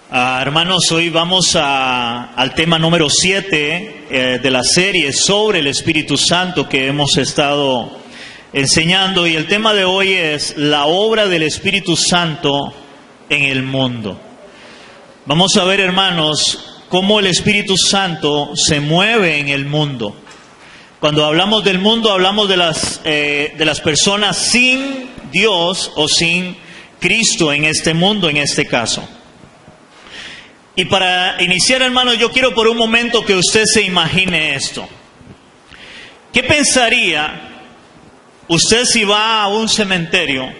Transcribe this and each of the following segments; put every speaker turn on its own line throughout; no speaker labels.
Hermanos, hoy vamos al tema número 7 de la serie sobre el Espíritu Santo que hemos estado enseñando, y el tema de hoy es la obra del Espíritu Santo en el mundo. Vamos a ver, hermanos, cómo el Espíritu Santo se mueve en el mundo. Cuando hablamos del mundo, hablamos de las personas sin Dios o sin Cristo en este mundo, en este caso. Y para iniciar, hermanos, yo quiero por un momento que usted se imagine esto. ¿Qué pensaría usted si va a un cementerio,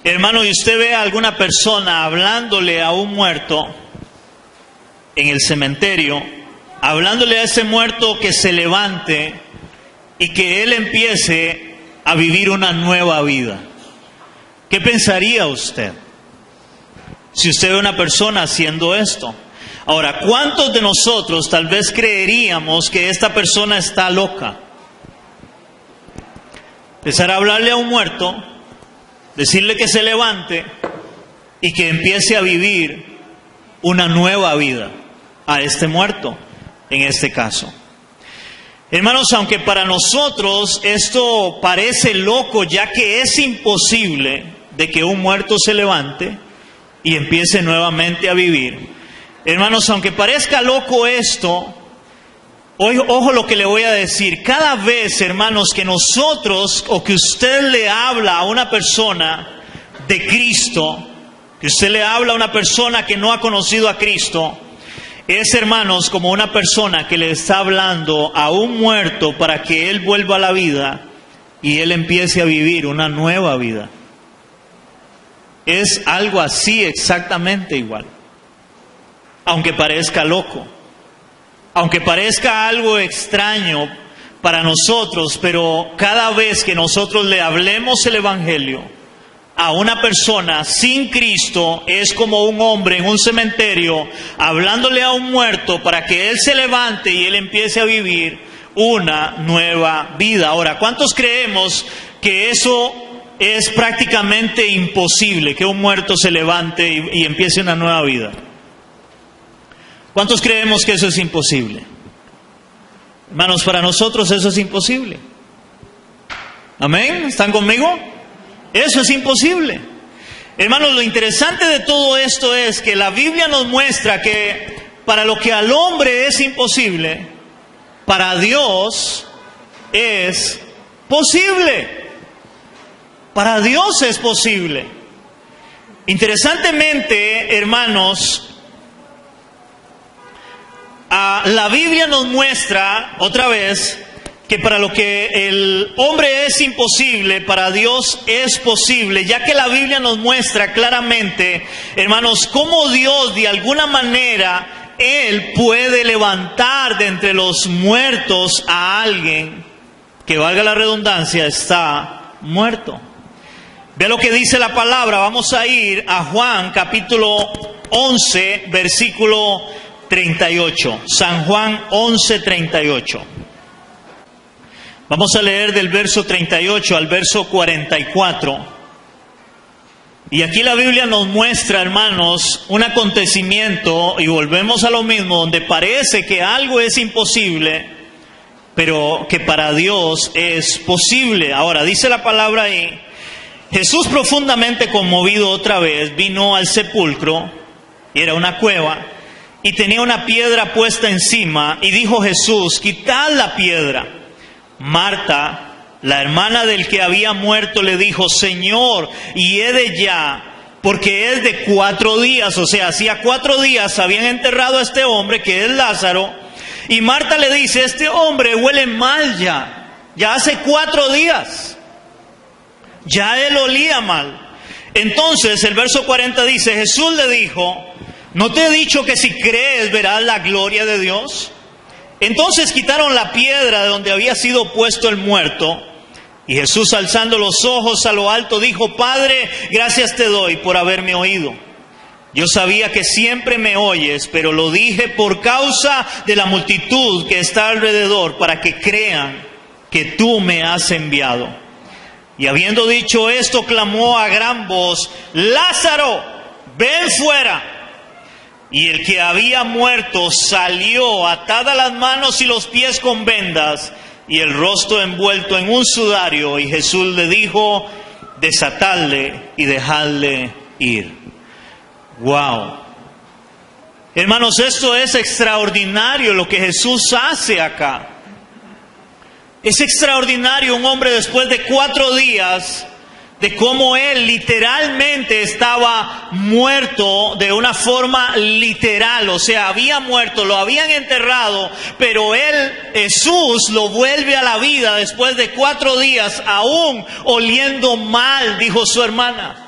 hermano, y usted ve a alguna persona hablándole a un muerto en el cementerio, hablándole a ese muerto que se levante y que él empiece a vivir una nueva vida? ¿Qué pensaría usted si usted ve a una persona haciendo esto? Ahora, ¿cuántos de nosotros tal vez creeríamos que esta persona está loca? Empezar a hablarle a un muerto, decirle que se levante y que empiece a vivir una nueva vida a este muerto, en este caso. Hermanos, aunque para nosotros esto parece loco, ya que es imposible de que un muerto se levante y empiece nuevamente a vivir. Hermanos, aunque parezca loco esto, ojo lo que le voy a decir. Cada vez, hermanos, que nosotros o que usted le habla a una persona de Cristo, que usted le habla a una persona que no ha conocido a Cristo, es, hermanos, como una persona que le está hablando a un muerto para que él vuelva a la vida y él empiece a vivir una nueva vida. Es algo así, exactamente igual. Aunque parezca loco, aunque parezca algo extraño para nosotros, pero cada vez que nosotros le hablemos el Evangelio a una persona sin Cristo, es como un hombre en un cementerio hablándole a un muerto para que él se levante y él empiece a vivir una nueva vida. Ahora, ¿cuántos creemos que eso es prácticamente imposible, que un muerto se levante y empiece una nueva vida? ¿Cuántos creemos que eso es imposible? Hermanos, para nosotros eso es imposible. ¿Amén? ¿Están conmigo? Eso es imposible. Hermanos, lo interesante de todo esto es que la Biblia nos muestra que para lo que al hombre es imposible, para Dios es posible. Para Dios es posible. Interesantemente, hermanos, la Biblia nos muestra otra vez que para lo que el hombre es imposible, para Dios es posible, ya que la Biblia nos muestra claramente, hermanos, cómo Dios de alguna manera Él puede levantar de entre los muertos a alguien que, valga la redundancia, está muerto. Ve lo que dice la palabra. Vamos a ir a Juan capítulo 11, versículo 38. San Juan 11, 38. Vamos a leer del verso 38 al verso 44. Y aquí la Biblia nos muestra, hermanos, un acontecimiento, y volvemos a lo mismo, donde parece que algo es imposible, pero que para Dios es posible. Ahora, dice la palabra ahí: Jesús, profundamente conmovido otra vez, vino al sepulcro, y era una cueva, y tenía una piedra puesta encima, y dijo Jesús: quitad la piedra. Marta, la hermana del que había muerto, le dijo: Señor, hiede ya, porque es de 4 días, o sea, hacía 4 días habían enterrado a este hombre, que es Lázaro. Y Marta le dice: este hombre huele mal ya hace 4 días. Ya él olía mal. Entonces el verso 40 dice: Jesús le dijo: ¿no te he dicho que si crees verás la gloria de Dios? Entonces quitaron la piedra de donde había sido puesto el muerto. Y Jesús, alzando los ojos a lo alto, dijo: Padre, gracias te doy por haberme oído. Yo sabía que siempre me oyes, pero lo dije por causa de la multitud que está alrededor, para que crean que tú me has enviado. Y habiendo dicho esto, clamó a gran voz: Lázaro, ven fuera. Y el que había muerto salió, atadas las manos y los pies con vendas, y el rostro envuelto en un sudario. Y Jesús le dijo: desatadle y dejadle ir. Wow. Hermanos, esto es extraordinario lo que Jesús hace acá. Es extraordinario un hombre después de 4 días de cómo él literalmente estaba muerto de una forma literal. O sea, había muerto, lo habían enterrado, pero él, Jesús, lo vuelve a la vida después de 4 días, aún oliendo mal, dijo su hermana.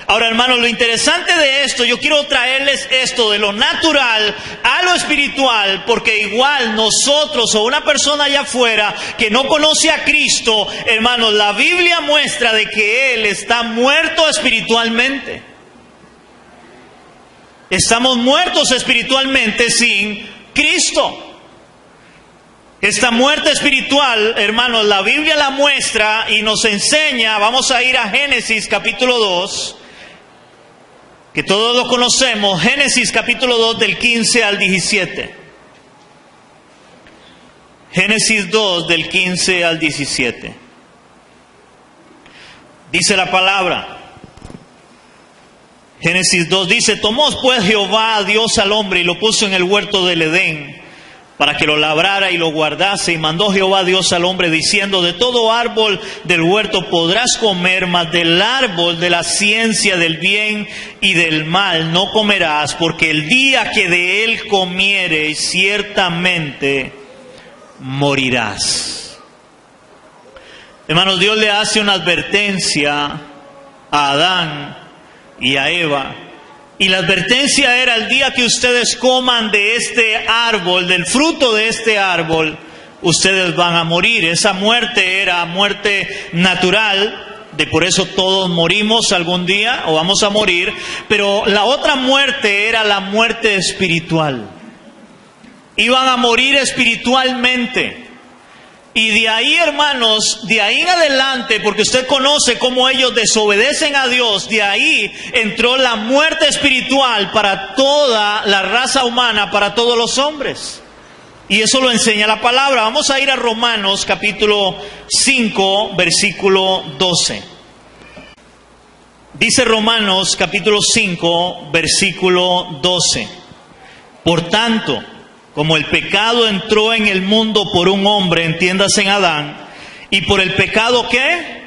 Ahora, hermanos, lo interesante de esto, yo quiero traerles esto de lo natural a lo espiritual, porque igual nosotros o una persona allá afuera que no conoce a Cristo, hermanos, la Biblia muestra de que Él está muerto espiritualmente. Estamos muertos espiritualmente sin Cristo. Esta muerte espiritual, hermanos, la Biblia la muestra y nos enseña. Vamos a ir a Génesis capítulo 2. Que todos lo conocemos, Génesis capítulo 2 del 15 al 17. Génesis 2 del 15 al 17. Dice la palabra. Génesis 2 dice: tomó pues Jehová Dios al hombre y lo puso en el huerto del Edén, para que lo labrara y lo guardase. Y mandó Jehová Dios al hombre diciendo: de todo árbol del huerto podrás comer, mas del árbol de la ciencia del bien y del mal no comerás, porque el día que de él comieres ciertamente morirás. Hermanos, Dios le hace una advertencia a Adán y a Eva. Y la advertencia era: el día que ustedes coman de este árbol, del fruto de este árbol, ustedes van a morir. Esa muerte era muerte natural, de por eso todos morimos algún día o vamos a morir. Pero la otra muerte era la muerte espiritual. Iban a morir espiritualmente. Y de ahí, hermanos, de ahí en adelante, porque usted conoce cómo ellos desobedecen a Dios, de ahí entró la muerte espiritual para toda la raza humana, para todos los hombres. Y eso lo enseña la palabra. Vamos a ir a Romanos capítulo 5, versículo 12. Dice Romanos capítulo 5, versículo 12. Por tanto, como el pecado entró en el mundo por un hombre, entiéndase en Adán, y por el pecado, ¿qué?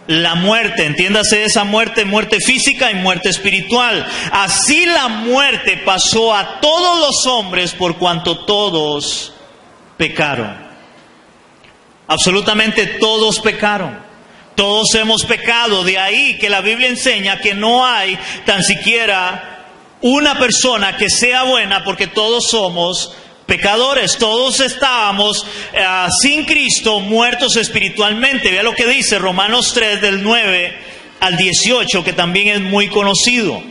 La muerte, entiéndase esa muerte, muerte física y muerte espiritual. Así la muerte pasó a todos los hombres por cuanto todos pecaron. Absolutamente todos pecaron. Todos hemos pecado. De ahí que la Biblia enseña que no hay tan siquiera una persona que sea buena, porque todos somos pecadores. Todos estábamos sin Cristo, muertos espiritualmente. Vea lo que dice Romanos 3 del 9 al 18, que también es muy conocido.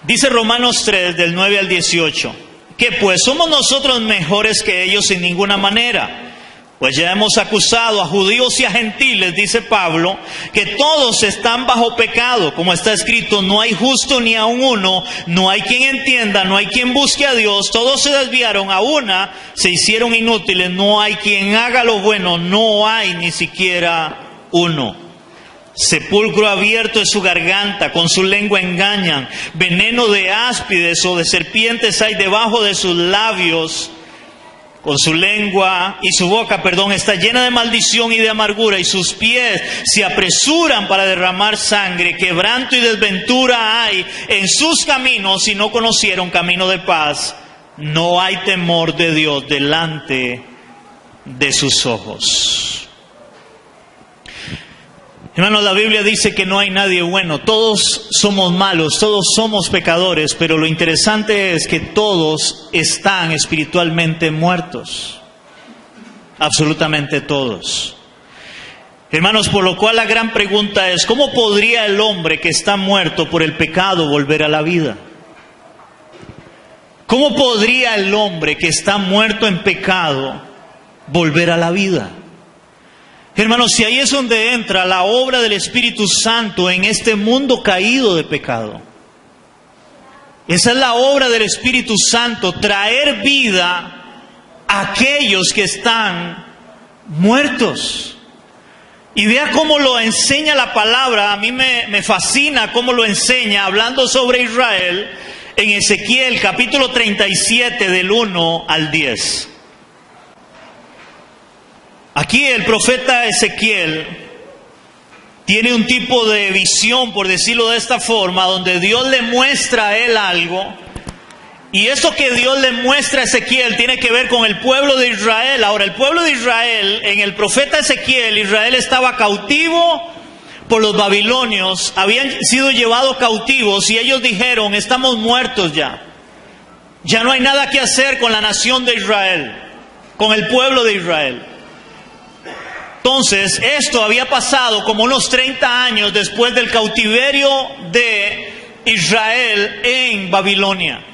Dice Romanos 3 del 9 al 18: que pues somos nosotros mejores que ellos en ninguna manera. Pues ya hemos acusado a judíos y a gentiles, dice Pablo, que todos están bajo pecado. Como está escrito: no hay justo ni aun uno, no hay quien entienda, no hay quien busque a Dios. Todos se desviaron, a una se hicieron inútiles, no hay quien haga lo bueno, no hay ni siquiera uno. Sepulcro abierto es su garganta, con su lengua engañan. Veneno de áspides o de serpientes hay debajo de sus labios. Con su lengua y su boca, está llena de maldición y de amargura, y sus pies se apresuran para derramar sangre. Quebranto y desventura hay en sus caminos, y no conocieron camino de paz. No hay temor de Dios delante de sus ojos. Hermanos, la Biblia dice que no hay nadie bueno. Todos somos malos, todos somos pecadores, pero lo interesante es que todos están espiritualmente muertos. Absolutamente todos. Hermanos, por lo cual la gran pregunta es: ¿cómo podría el hombre que está muerto por el pecado volver a la vida? ¿Cómo podría el hombre que está muerto en pecado volver a la vida? Hermanos, si ahí es donde entra la obra del Espíritu Santo en este mundo caído de pecado. Esa es la obra del Espíritu Santo, traer vida a aquellos que están muertos. Y vea cómo lo enseña la palabra. A mí me fascina cómo lo enseña, hablando sobre Israel, en Ezequiel capítulo 37 del 1 al 10. Aquí el profeta Ezequiel tiene un tipo de visión, por decirlo de esta forma, donde Dios le muestra a él algo. Y eso que Dios le muestra a Ezequiel tiene que ver con el pueblo de Israel. Ahora, el pueblo de Israel, en el profeta Ezequiel, Israel estaba cautivo por los babilonios. Habían sido llevados cautivos y ellos dijeron, estamos muertos ya. Ya no hay nada que hacer con la nación de Israel, con el pueblo de Israel. Entonces, esto había pasado como unos 30 años después del cautiverio de Israel en Babilonia.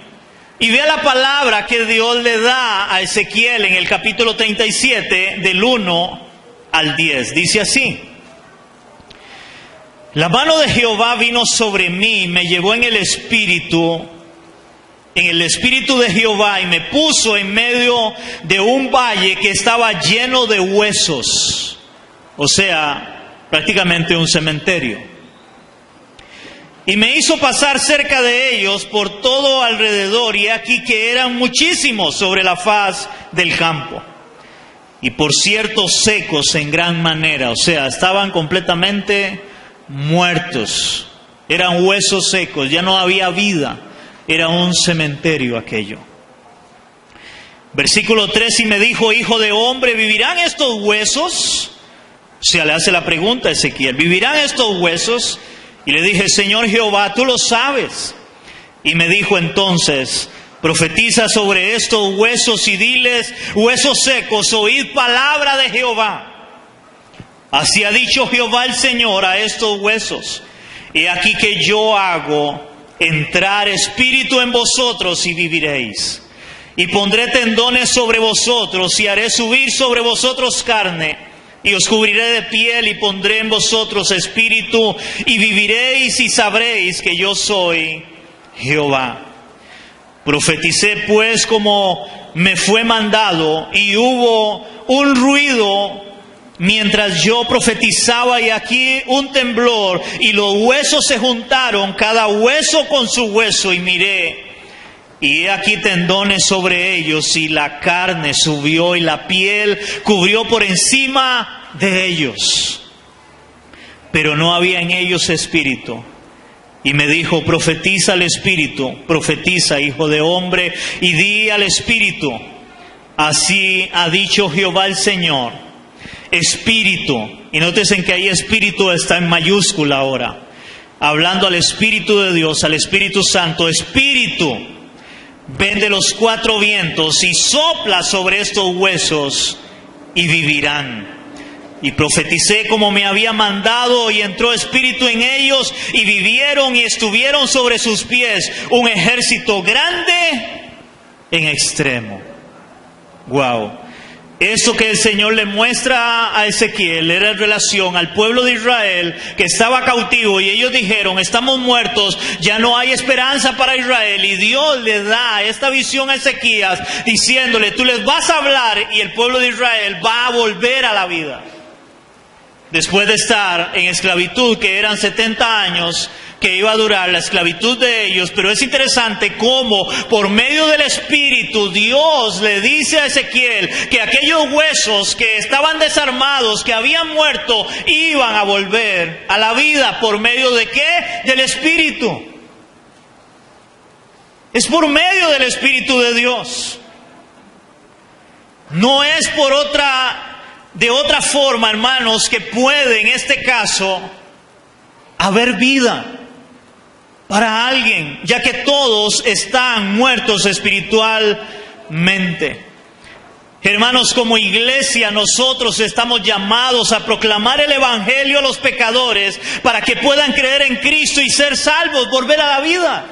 Y vea la palabra que Dios le da a Ezequiel en el capítulo 37, del 1 al 10. Dice así: la mano de Jehová vino sobre mí, me llevó en el espíritu de Jehová, y me puso en medio de un valle que estaba lleno de huesos. O sea, prácticamente un cementerio. Y me hizo pasar cerca de ellos por todo alrededor, y aquí que eran muchísimos sobre la faz del campo. Y por cierto secos en gran manera, o sea, estaban completamente muertos. Eran huesos secos, ya no había vida. Era un cementerio aquello. Versículo 3, y me dijo, hijo de hombre, ¿vivirán estos huesos? O sea, le hace la pregunta a Ezequiel, ¿vivirán estos huesos? Y le dije, Señor Jehová, tú lo sabes. Y me dijo entonces, profetiza sobre estos huesos y diles, huesos secos, oíd palabra de Jehová. Así ha dicho Jehová el Señor a estos huesos. He aquí que yo hago entrar espíritu en vosotros y viviréis. Y pondré tendones sobre vosotros y haré subir sobre vosotros carne. Y os cubriré de piel y pondré en vosotros espíritu y viviréis y sabréis que yo soy Jehová. Profeticé pues como me fue mandado, y hubo un ruido mientras yo profetizaba, y aquí un temblor, y los huesos se juntaron, cada hueso con su hueso, y miré. Y he aquí tendones sobre ellos, y la carne subió, y la piel cubrió por encima de ellos. Pero no había en ellos espíritu. Y me dijo, profetiza al espíritu, profetiza, hijo de hombre, y di al espíritu, así ha dicho Jehová el Señor, espíritu. Y nótense que ahí espíritu está en mayúscula ahora, hablando al Espíritu de Dios, al Espíritu Santo, espíritu. Ven de los cuatro vientos y sopla sobre estos huesos y vivirán. Y profeticé como me había mandado, y entró espíritu en ellos y vivieron, y estuvieron sobre sus pies un ejército grande en extremo. Wow. Eso que el Señor le muestra a Ezequiel era en relación al pueblo de Israel que estaba cautivo, y ellos dijeron, estamos muertos, ya no hay esperanza para Israel. Y Dios le da esta visión a Ezequías diciéndole, tú les vas a hablar y el pueblo de Israel va a volver a la vida. Después de estar en esclavitud, que eran 70 años, que iba a durar la esclavitud de ellos. Pero es interesante cómo por medio del Espíritu Dios le dice a Ezequiel que aquellos huesos que estaban desarmados, que habían muerto, iban a volver a la vida. ¿Por medio de qué? Del Espíritu. Es por medio del Espíritu de Dios. No es de otra forma, hermanos, que puede en este caso haber vida para alguien, ya que todos están muertos espiritualmente. Hermanos, como iglesia nosotros estamos llamados a proclamar el Evangelio a los pecadores para que puedan creer en Cristo y ser salvos, volver a la vida.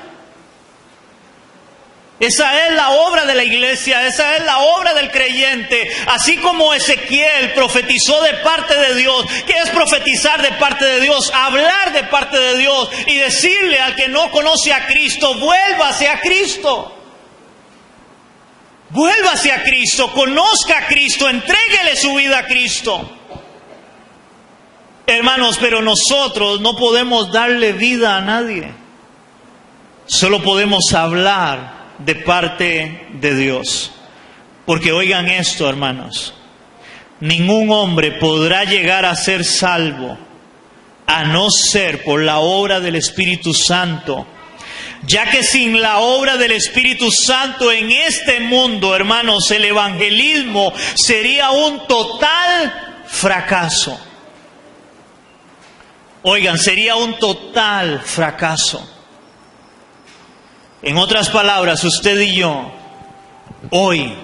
Esa es la obra de la iglesia, esa es la obra del creyente. Así como Ezequiel profetizó de parte de Dios. ¿Qué es profetizar de parte de Dios? Hablar de parte de Dios y decirle al que no conoce a Cristo, vuélvase a Cristo. Vuélvase a Cristo, conozca a Cristo, entréguele su vida a Cristo. Hermanos, pero nosotros no podemos darle vida a nadie. Solo podemos hablar de parte de Dios. Porque oigan esto, hermanos. Ningún hombre podrá llegar a ser salvo a no ser por la obra del Espíritu Santo. Ya que sin la obra del Espíritu Santo en este mundo, hermanos, el evangelismo sería un total fracaso. Oigan, sería un total fracaso. En otras palabras, usted y yo, hoy,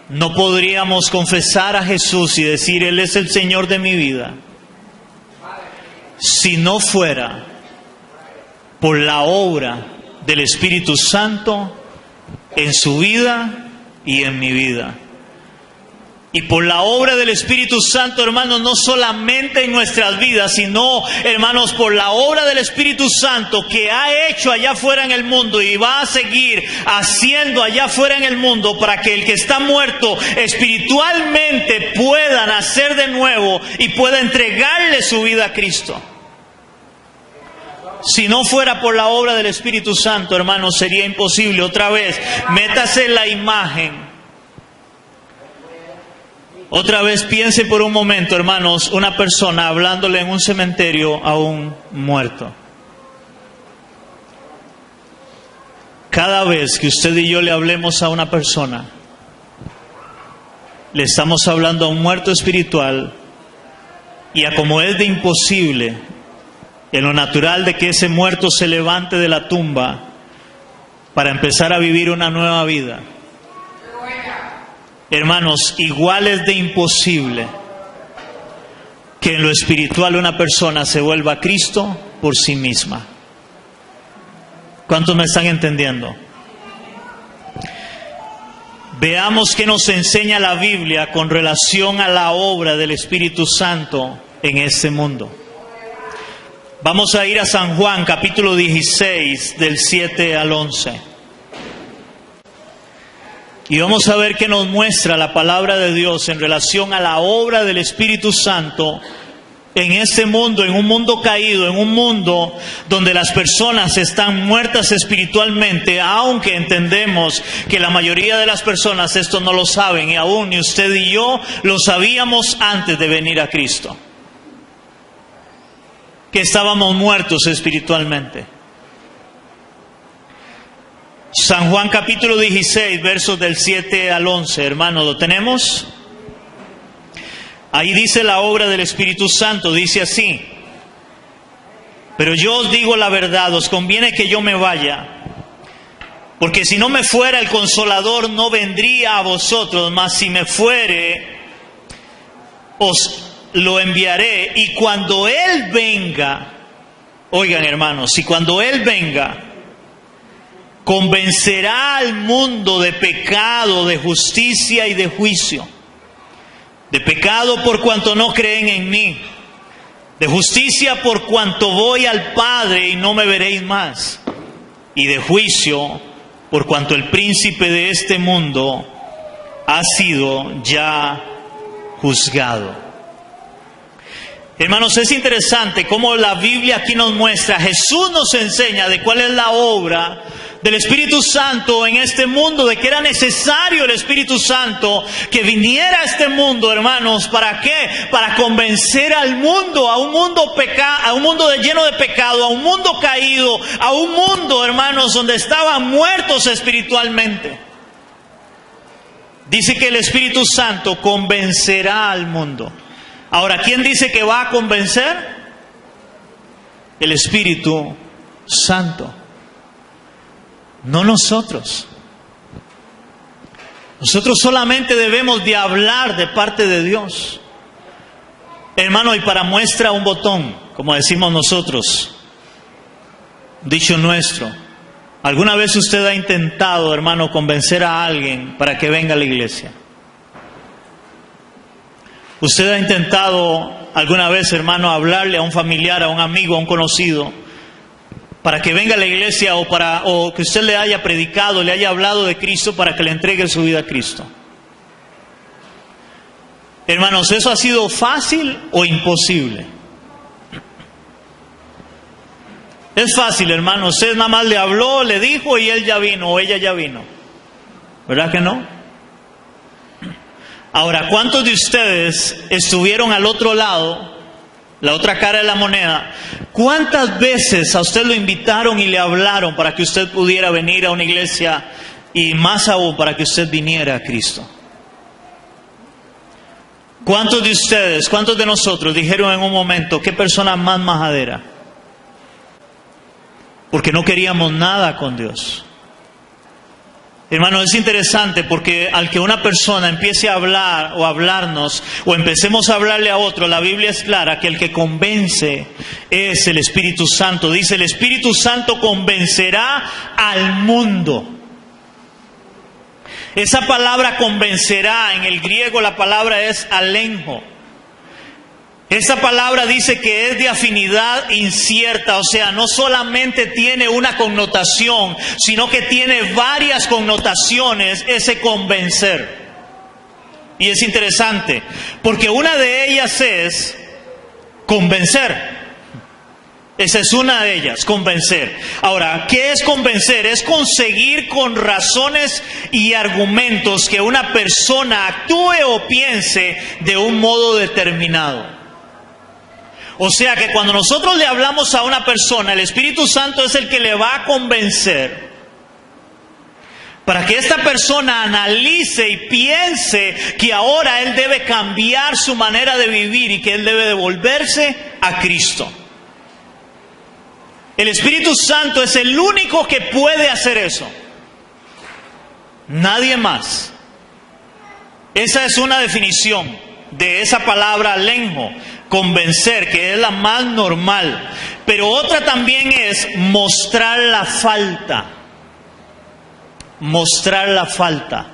no podríamos confesar a Jesús y decir, Él es el Señor de mi vida, si no fuera por la obra del Espíritu Santo en su vida y en mi vida. Y por la obra del Espíritu Santo, hermanos, no solamente en nuestras vidas, sino, hermanos, por la obra del Espíritu Santo que ha hecho allá afuera en el mundo y va a seguir haciendo allá afuera en el mundo para que el que está muerto espiritualmente pueda nacer de nuevo y pueda entregarle su vida a Cristo. Si no fuera por la obra del Espíritu Santo, hermanos, sería imposible. Otra vez, métase en la imagen. Otra vez piense por un momento, hermanos, una persona hablándole en un cementerio a un muerto. Cada vez que usted y yo le hablemos a una persona, le estamos hablando a un muerto espiritual, y a como es de imposible en lo natural de que ese muerto se levante de la tumba para empezar a vivir una nueva vida. Hermanos, igual es de imposible que en lo espiritual una persona se vuelva a Cristo por sí misma. ¿Cuántos me están entendiendo? Veamos qué nos enseña la Biblia con relación a la obra del Espíritu Santo en este mundo. Vamos a ir a San Juan, capítulo 16, del 7 al 11. Y vamos a ver qué nos muestra la palabra de Dios en relación a la obra del Espíritu Santo en este mundo, en un mundo caído, en un mundo donde las personas están muertas espiritualmente, aunque entendemos que la mayoría de las personas esto no lo saben, y aún ni usted y yo lo sabíamos antes de venir a Cristo, que estábamos muertos espiritualmente. San Juan capítulo 16, versos del 7 al 11, hermanos, ¿lo tenemos? Ahí dice la obra del Espíritu Santo, dice así: pero yo os digo la verdad, os conviene que yo me vaya, porque si no me fuera el Consolador no vendría a vosotros, mas si me fuere, os lo enviaré, y cuando Él venga, oigan hermanos, y cuando Él venga, convencerá al mundo de pecado, de justicia y de juicio. De pecado por cuanto no creen en mí. De justicia por cuanto voy al Padre y no me veréis más. Y de juicio por cuanto el príncipe de este mundo ha sido ya juzgado. Hermanos, es interesante cómo la Biblia aquí nos muestra, Jesús nos enseña de cuál es la obra del Espíritu Santo en este mundo, de que era necesario el Espíritu Santo que viniera a este mundo, hermanos. ¿Para qué? Para convencer al mundo, a un mundo lleno de pecado, a un mundo caído, a un mundo, hermanos, donde estaban muertos espiritualmente. Dice que el Espíritu Santo convencerá al mundo. Ahora, ¿quién dice que va a convencer? El Espíritu Santo. No nosotros. Nosotros solamente debemos de hablar de parte de Dios. Hermano, y para muestra un botón, como decimos nosotros, dicho nuestro, ¿Alguna vez usted ha intentado, hermano, convencer a alguien para que venga a la iglesia? ¿Usted ha intentado alguna vez, hermano, hablarle a un familiar, a un amigo, a un conocido, para que venga a la iglesia o que usted le haya predicado, le haya hablado de Cristo para que le entregue su vida a Cristo? Hermanos, ¿eso ha sido fácil o imposible? Es fácil, hermano. Usted nada más le habló, le dijo y él ya vino o ella ya vino. ¿Verdad que no? Ahora, ¿cuántos de ustedes estuvieron al otro lado, la otra cara de la moneda? ¿Cuántas veces a usted lo invitaron y le hablaron para que usted pudiera venir a una iglesia y más aún para que usted viniera a Cristo? ¿Cuántos de ustedes, cuántos de nosotros dijeron en un momento, qué persona más majadera? Porque no queríamos nada con Dios. Hermano, es interesante porque al que una persona empiece a hablar o a hablarnos o empecemos a hablarle a otro, la Biblia es clara que el que convence es el Espíritu Santo. Dice, el Espíritu Santo convencerá al mundo. Esa palabra convencerá, en el griego la palabra es alenjo. Esa palabra dice que es de afinidad incierta, o sea, no solamente tiene una connotación, sino que tiene varias connotaciones ese convencer. Y es interesante, porque una de ellas es convencer. Esa es una de ellas, convencer. Ahora, ¿qué es convencer? Es conseguir con razones y argumentos que una persona actúe o piense de un modo determinado. O sea que cuando nosotros le hablamos a una persona, el Espíritu Santo es el que le va a convencer para que esta persona analice y piense que ahora él debe cambiar su manera de vivir y que él debe devolverse a Cristo. El Espíritu Santo es el único que puede hacer eso. Nadie más. Esa es una definición de esa palabra alenjo, convencer, que es la más normal. Pero otra también es mostrar la falta. Mostrar la falta.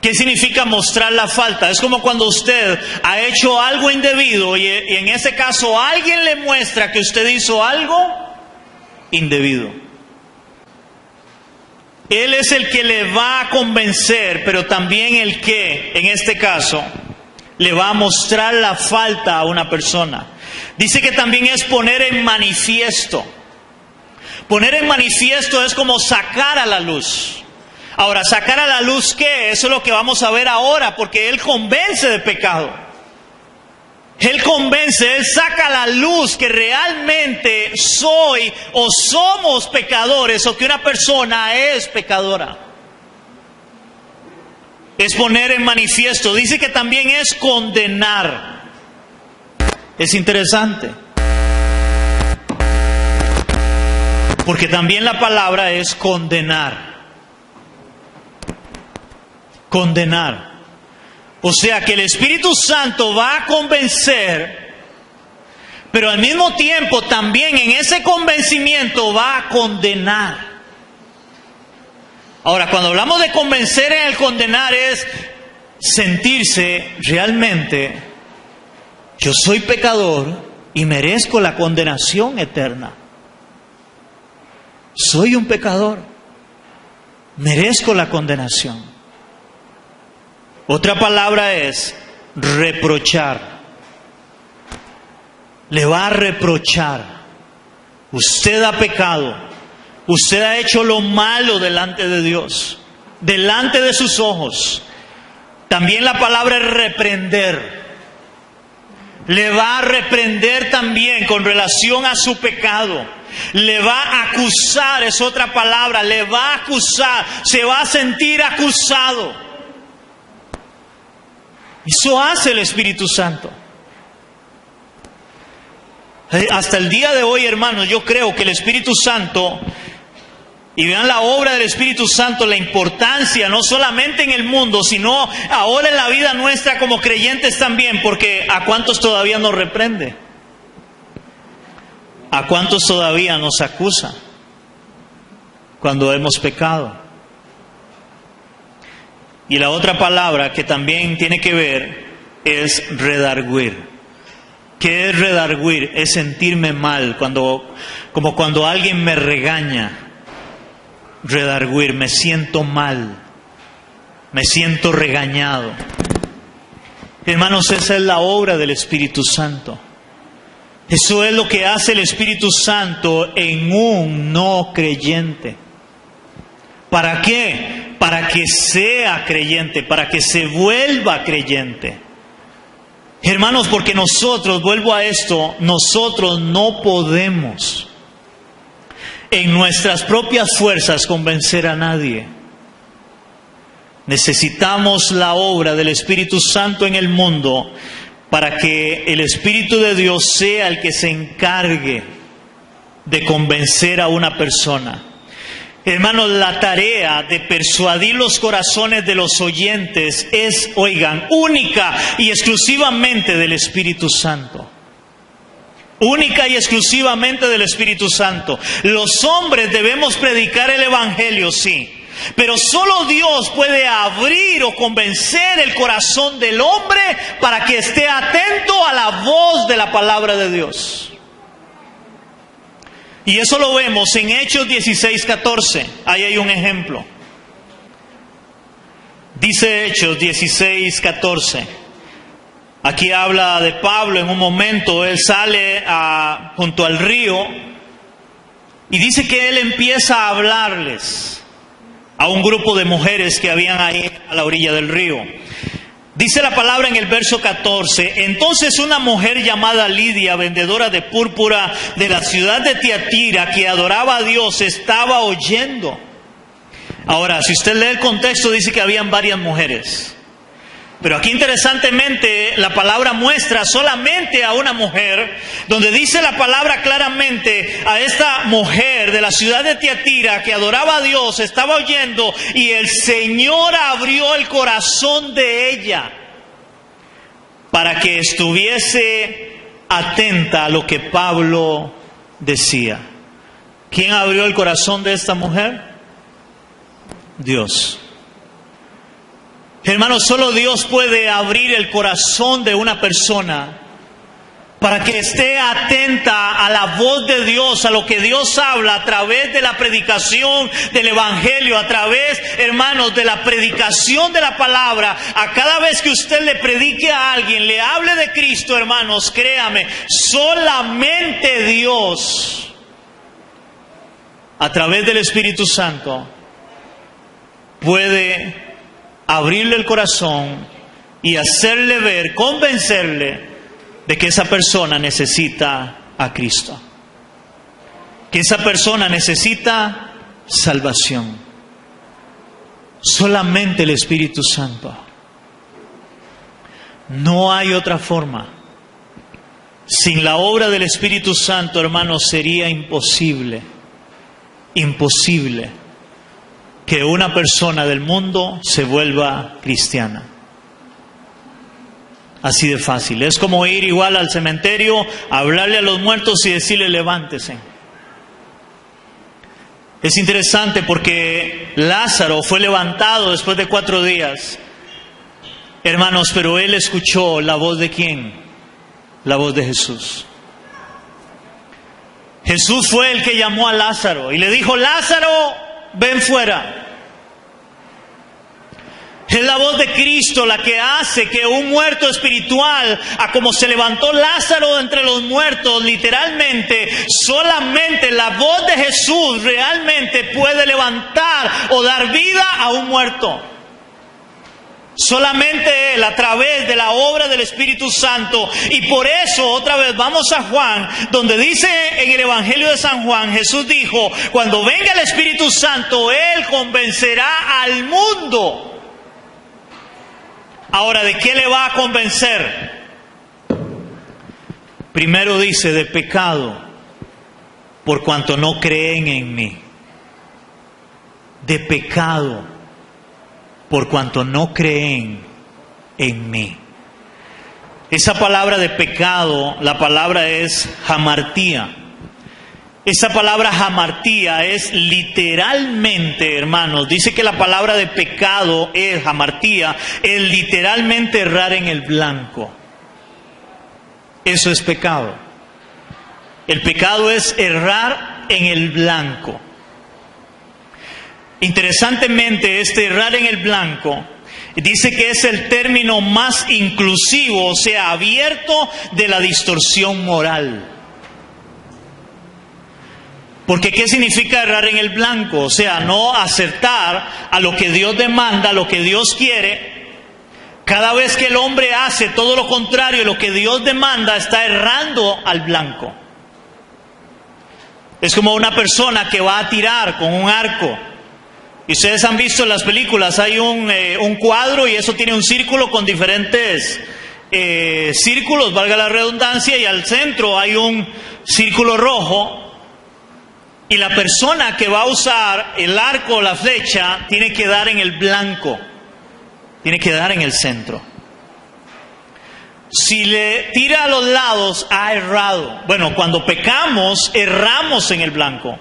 ¿Qué significa mostrar la falta? Es como cuando usted ha hecho algo indebido y en ese caso alguien le muestra que usted hizo algo indebido. Él es el que le va a convencer, pero también el que, en este caso, le va a mostrar la falta a una persona. Dice que también es poner en manifiesto. Poner en manifiesto es como sacar a la luz. Ahora, sacar a la luz, ¿qué? Eso es lo que vamos a ver ahora, porque Él convence de pecado. Él convence, Él saca a la luz que realmente soy o somos pecadores o que una persona es pecadora. Es poner en manifiesto. Dice que también es condenar. Es interesante. Porque también la palabra es condenar. Condenar. O sea que el Espíritu Santo va a convencer, pero al mismo tiempo también en ese convencimiento va a condenar. Ahora, cuando hablamos de convencer en el condenar es sentirse realmente, yo soy pecador y merezco la condenación eterna. Soy un pecador, merezco la condenación. Otra palabra es reprochar. Le va a reprochar. Usted ha pecado. Usted ha hecho lo malo delante de Dios, delante de sus ojos. También la palabra es reprender. Le va a reprender también con relación a su pecado. Le va a acusar, es otra palabra. Le va a acusar. Se va a sentir acusado. Eso hace el Espíritu Santo. Hasta el día de hoy, hermanos, yo creo que el Espíritu Santo, y vean la obra del Espíritu Santo, la importancia, no solamente en el mundo, sino ahora en la vida nuestra como creyentes también, porque ¿a cuántos todavía nos reprende? ¿A cuántos todavía nos acusa? cuando hemos pecado. Y la otra palabra que también tiene que ver es redarguir. ¿Qué es redarguir? Es sentirme mal, como cuando alguien me regaña. Redarguir, me siento mal, me siento regañado. Hermanos, esa es la obra del Espíritu Santo. Eso es lo que hace el Espíritu Santo en un no creyente. ¿Para qué? Para que sea creyente, para que se vuelva creyente. Hermanos, porque nosotros, vuelvo a esto, nosotros no podemos en nuestras propias fuerzas convencer a nadie. Necesitamos la obra del Espíritu Santo en el mundo para que el Espíritu de Dios sea el que se encargue de convencer a una persona. Hermanos, la tarea de persuadir los corazones de los oyentes es, oigan, única y exclusivamente del Espíritu Santo. Única y exclusivamente del Espíritu Santo. Los hombres debemos predicar el Evangelio, sí. Pero solo Dios puede abrir o convencer el corazón del hombre para que esté atento a la voz de la palabra de Dios. Y eso lo vemos en Hechos 16:14. Ahí hay un ejemplo. Dice Hechos 16:14. Aquí habla de Pablo en un momento. Él sale junto al río y dice que él empieza a hablarles a un grupo de mujeres que habían ahí a la orilla del río. Dice la palabra en el verso 14: entonces una mujer llamada Lidia, vendedora de púrpura de la ciudad de Tiatira, que adoraba a Dios, estaba oyendo. Ahora, si usted lee el contexto, dice que habían varias mujeres. Pero aquí interesantemente la palabra muestra solamente a una mujer, donde dice la palabra claramente a esta mujer de la ciudad de Tiatira que adoraba a Dios, estaba oyendo, y el Señor abrió el corazón de ella para que estuviese atenta a lo que Pablo decía. ¿Quién abrió el corazón de esta mujer? Dios. Hermanos, solo Dios puede abrir el corazón de una persona para que esté atenta a la voz de Dios, a lo que Dios habla a través de la predicación del Evangelio, a través, hermanos, de la predicación de la palabra. A cada vez que usted le predique a alguien, le hable de Cristo, hermanos, créame, solamente Dios, a través del Espíritu Santo, puede abrirle el corazón y hacerle ver, convencerle de que esa persona necesita a Cristo, que esa persona necesita salvación. Solamente el Espíritu Santo. No hay otra forma. Sin la obra del Espíritu Santo, hermanos, sería imposible que una persona del mundo se vuelva cristiana. Así de fácil. Es como ir igual al cementerio, hablarle a los muertos y decirle levántese. Es interesante porque Lázaro fue levantado después de 4 días. Hermanos, pero él escuchó la voz de ¿quién? La voz de Jesús. Jesús fue el que llamó a Lázaro y le dijo: Lázaro, ven fuera. Es la voz de Cristo la que hace que un muerto espiritual, a como se levantó Lázaro de entre los muertos, literalmente, solamente la voz de Jesús realmente puede levantar o dar vida a un muerto. Solamente Él, a través de la obra del Espíritu Santo. Y por eso, otra vez, vamos a Juan, donde dice en el Evangelio de San Juan, Jesús dijo: cuando venga el Espíritu Santo, Él convencerá al mundo. Ahora, ¿de qué le va a convencer? Primero dice: de pecado, por cuanto no creen en mí. De pecado, por cuanto no creen en mí. Esa palabra de pecado, la palabra es hamartía. Esa palabra hamartía es literalmente, hermanos, dice que la palabra de pecado es hamartía, es literalmente errar en el blanco. Eso es pecado. El pecado es errar en el blanco. Interesantemente, este errar en el blanco dice que es el término más inclusivo, o sea, abierto de la distorsión moral. Porque ¿qué significa errar en el blanco? O sea, no acertar a lo que Dios demanda, a lo que Dios quiere. Cada vez que el hombre hace todo lo contrario a lo que Dios demanda, está errando al blanco. Es como una persona que va a tirar con un arco. Y ustedes han visto en las películas, hay un cuadro y eso tiene un círculo con diferentes círculos, valga la redundancia, y al centro hay un círculo rojo. Y la persona que va a usar el arco o la flecha tiene que dar en el blanco, tiene que dar en el centro. Si le tira a los lados, ha errado. Bueno, cuando pecamos, erramos en el blanco.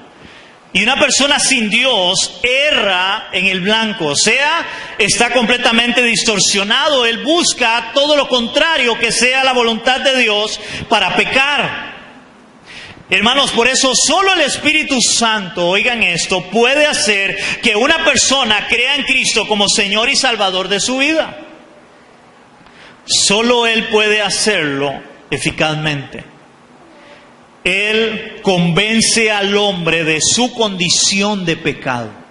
Y una persona sin Dios erra en el blanco, o sea, está completamente distorsionado. Él busca todo lo contrario que sea la voluntad de Dios para pecar. Hermanos, por eso solo el Espíritu Santo, oigan esto, puede hacer que una persona crea en Cristo como Señor y Salvador de su vida. Solo Él puede hacerlo eficazmente. Él convence al hombre de su condición de pecado.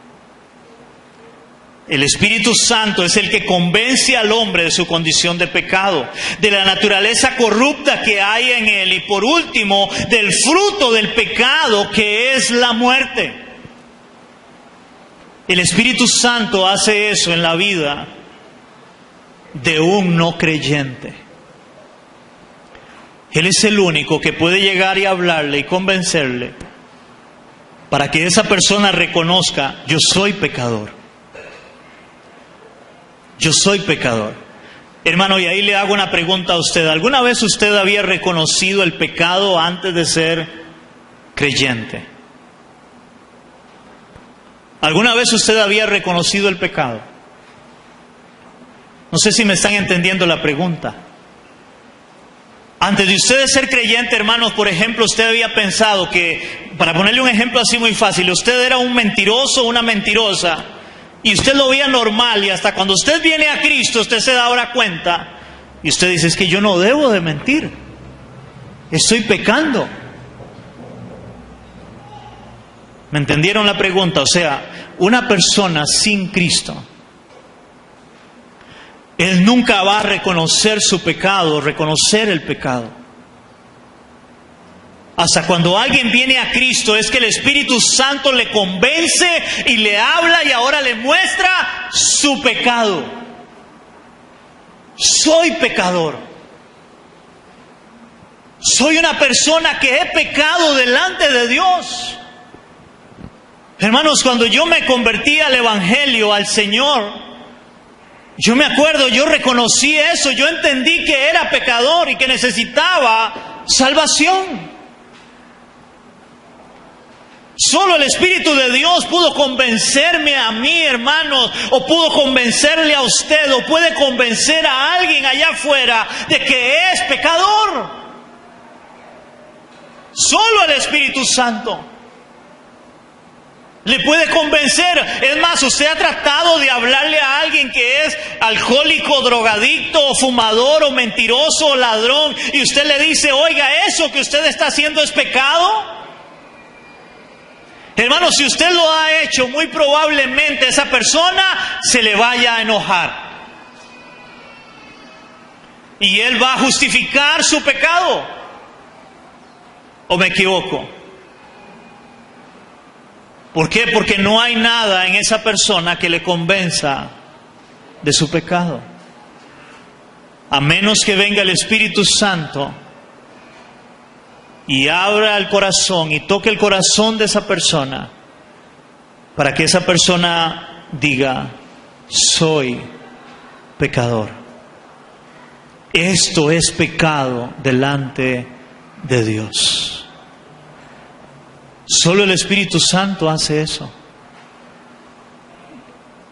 El Espíritu Santo es el que convence al hombre de su condición de pecado, de la naturaleza corrupta que hay en él y por último, del fruto del pecado que es la muerte. El Espíritu Santo hace eso en la vida de un no creyente. Él es el único que puede llegar y hablarle y convencerle para que esa persona reconozca: yo soy pecador. Yo soy pecador. Hermano, y ahí le hago una pregunta a usted. ¿Alguna vez usted había reconocido el pecado antes de ser creyente? ¿Alguna vez usted había reconocido el pecado? No sé si me están entendiendo la pregunta. Antes de usted ser creyente, hermanos, por ejemplo, usted había pensado que, para ponerle un ejemplo así muy fácil, usted era un mentiroso o una mentirosa, y usted lo veía normal, y hasta cuando usted viene a Cristo, usted se da ahora cuenta, y usted dice: es que yo no debo de mentir, estoy pecando. ¿Me entendieron la pregunta? O sea, una persona sin Cristo, él nunca va a reconocer su pecado, reconocer el pecado. Hasta cuando alguien viene a Cristo es que el Espíritu Santo le convence y le habla y ahora le muestra su pecado. Soy pecador. Soy una persona que he pecado delante de Dios. Hermanos, cuando yo me convertí al Evangelio, al Señor, yo me acuerdo, yo reconocí eso, yo entendí que era pecador y que necesitaba salvación. Solo el Espíritu de Dios pudo convencerme a mí, hermanos, o pudo convencerle a usted, o puede convencer a alguien allá afuera de que es pecador. Solo el Espíritu Santo le puede convencer. Es más, usted ha tratado de hablarle a alguien que es alcohólico, drogadicto, o fumador, o mentiroso, o ladrón, y usted le dice: oiga, eso que usted está haciendo es pecado. Hermano, si usted lo ha hecho, muy probablemente esa persona se le vaya a enojar. Y él va a justificar su pecado. ¿O me equivoco? ¿Por qué? Porque no hay nada en esa persona que le convenza de su pecado. A menos que venga el Espíritu Santo y abra el corazón y toque el corazón de esa persona para que esa persona diga: soy pecador. Esto es pecado delante de Dios. Solo el Espíritu Santo hace eso.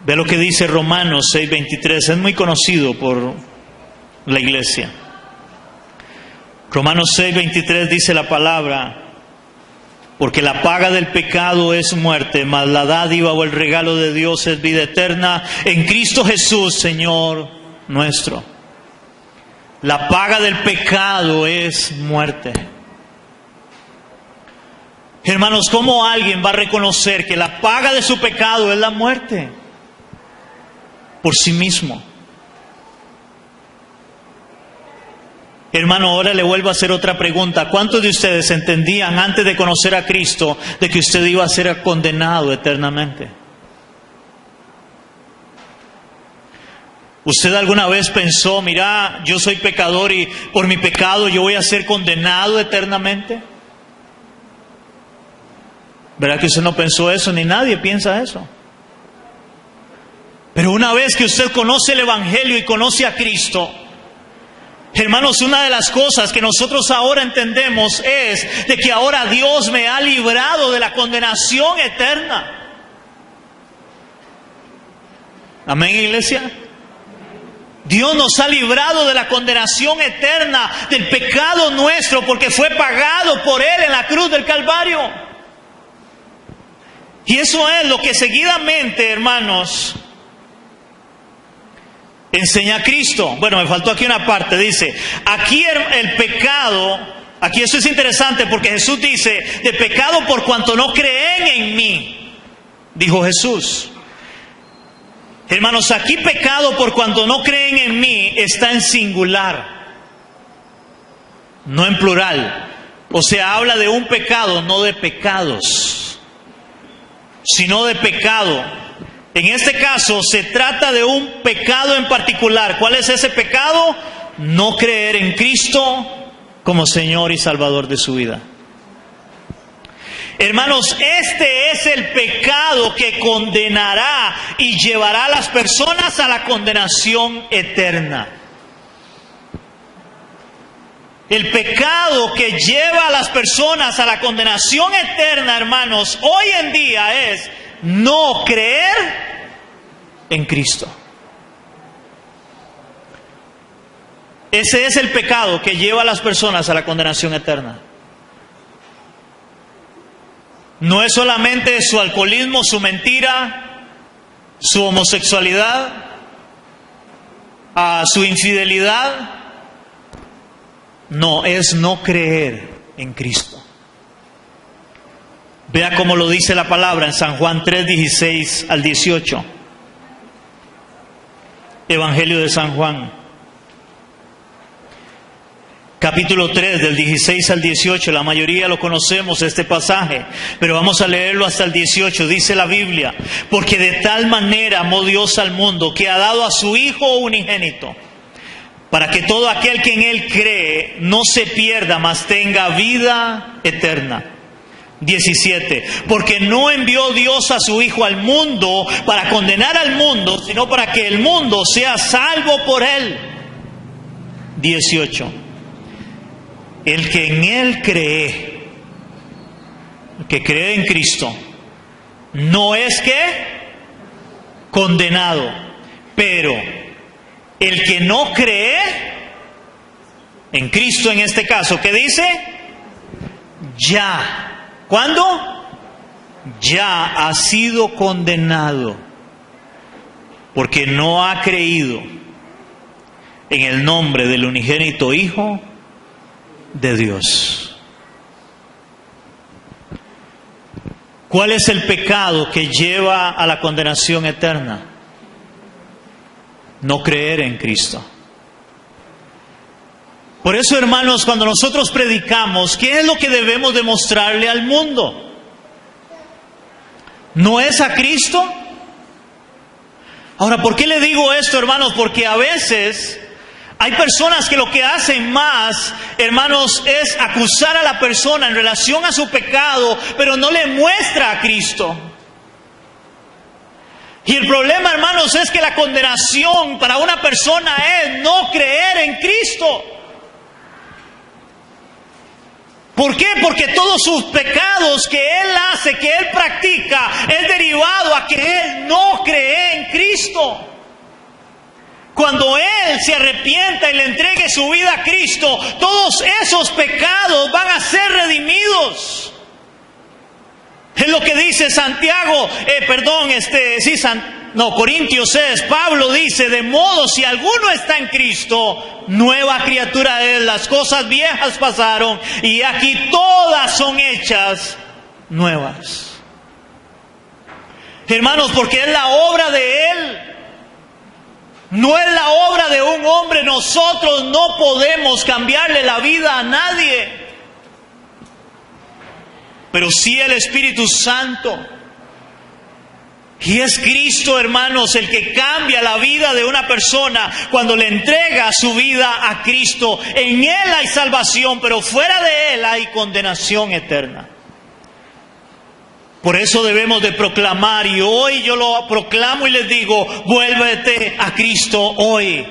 Ve lo que dice Romanos 6:23, es muy conocido por la iglesia. Romanos 6:23 dice la palabra: porque la paga del pecado es muerte, mas la dádiva o el regalo de Dios es vida eterna en Cristo Jesús, Señor nuestro. La paga del pecado es muerte. Hermanos, ¿cómo alguien va a reconocer que la paga de su pecado es la muerte? Por sí mismo. Hermano, ahora le vuelvo a hacer otra pregunta. ¿Cuántos de ustedes entendían antes de conocer a Cristo de que usted iba a ser condenado eternamente? ¿Usted alguna vez pensó, mira, yo soy pecador y por mi pecado yo voy a ser condenado eternamente? ¿Verdad que usted no pensó eso? Ni nadie piensa eso. Pero una vez que usted conoce el Evangelio y conoce a Cristo, hermanos, una de las cosas que nosotros ahora entendemos es de que ahora Dios me ha librado de la condenación eterna. Amén, iglesia. Dios nos ha librado de la condenación eterna, del pecado nuestro, porque fue pagado por Él en la cruz del Calvario. Y eso es lo que seguidamente, hermanos, enseña Cristo. Bueno, me faltó aquí una parte, dice, aquí el pecado, aquí esto es interesante porque Jesús dice, de pecado por cuanto no creen en mí, dijo Jesús. Hermanos, aquí pecado por cuanto no creen en mí está en singular, no en plural. O sea, habla de un pecado, no de pecados, sino de pecado. En este caso se trata de un pecado en particular. ¿Cuál es ese pecado? No creer en Cristo como Señor y Salvador de su vida. Hermanos, este es el pecado que condenará y llevará a las personas a la condenación eterna. El pecado que lleva a las personas a la condenación eterna, hermanos, hoy en día es no creer en Cristo. Ese es el pecado que lleva a las personas a la condenación eterna. No es solamente su alcoholismo, su mentira, su homosexualidad, su infidelidad. No, es no creer en Cristo. Vea cómo lo dice la palabra en San Juan 3:16 al 18. Evangelio de San Juan. Capítulo 3, del 16 al 18, la mayoría lo conocemos este pasaje, pero vamos a leerlo hasta el 18, dice la Biblia, porque de tal manera amó Dios al mundo que ha dado a su Hijo unigénito, para que todo aquel que en Él cree no se pierda, mas tenga vida eterna. 17, porque no envió Dios a su Hijo al mundo para condenar al mundo, sino para que el mundo sea salvo por Él. 18. El que en Él cree, el que cree en Cristo, no es que condenado, pero el que no cree en Cristo en este caso, ¿qué dice? Ya. ¿Cuándo? Ya ha sido condenado, porque no ha creído en el nombre del unigénito Hijo de Dios. ¿Cuál es el pecado que lleva a la condenación eterna? No creer en Cristo. Por eso, hermanos, cuando nosotros predicamos, ¿qué es lo que debemos demostrarle al mundo? ¿No es a Cristo? Ahora, ¿por qué le digo esto, hermanos? Porque a veces hay personas que lo que hacen más, hermanos, es acusar a la persona en relación a su pecado, pero no le muestra a Cristo. Y el problema, hermanos, es que la condenación para una persona es no creer en Cristo. ¿Por qué? Porque todos sus pecados que él hace, que él practica, es derivado a que él no cree en Cristo. Cuando él se arrepienta y le entregue su vida a Cristo, todos esos pecados van a ser redimidos. Es lo que dice Santiago, Corintios es, Pablo dice, de modo si alguno está en Cristo, nueva criatura es, las cosas viejas pasaron y aquí todas son hechas nuevas. Hermanos, porque es la obra de Él. No es la obra de un hombre. Nosotros no podemos cambiarle la vida a nadie. Pero sí el Espíritu Santo. Y es Cristo, hermanos, el que cambia la vida de una persona cuando le entrega su vida a Cristo. En Él hay salvación, pero fuera de Él hay condenación eterna. Por eso debemos de proclamar, y hoy yo lo proclamo y les digo, vuélvete a Cristo hoy.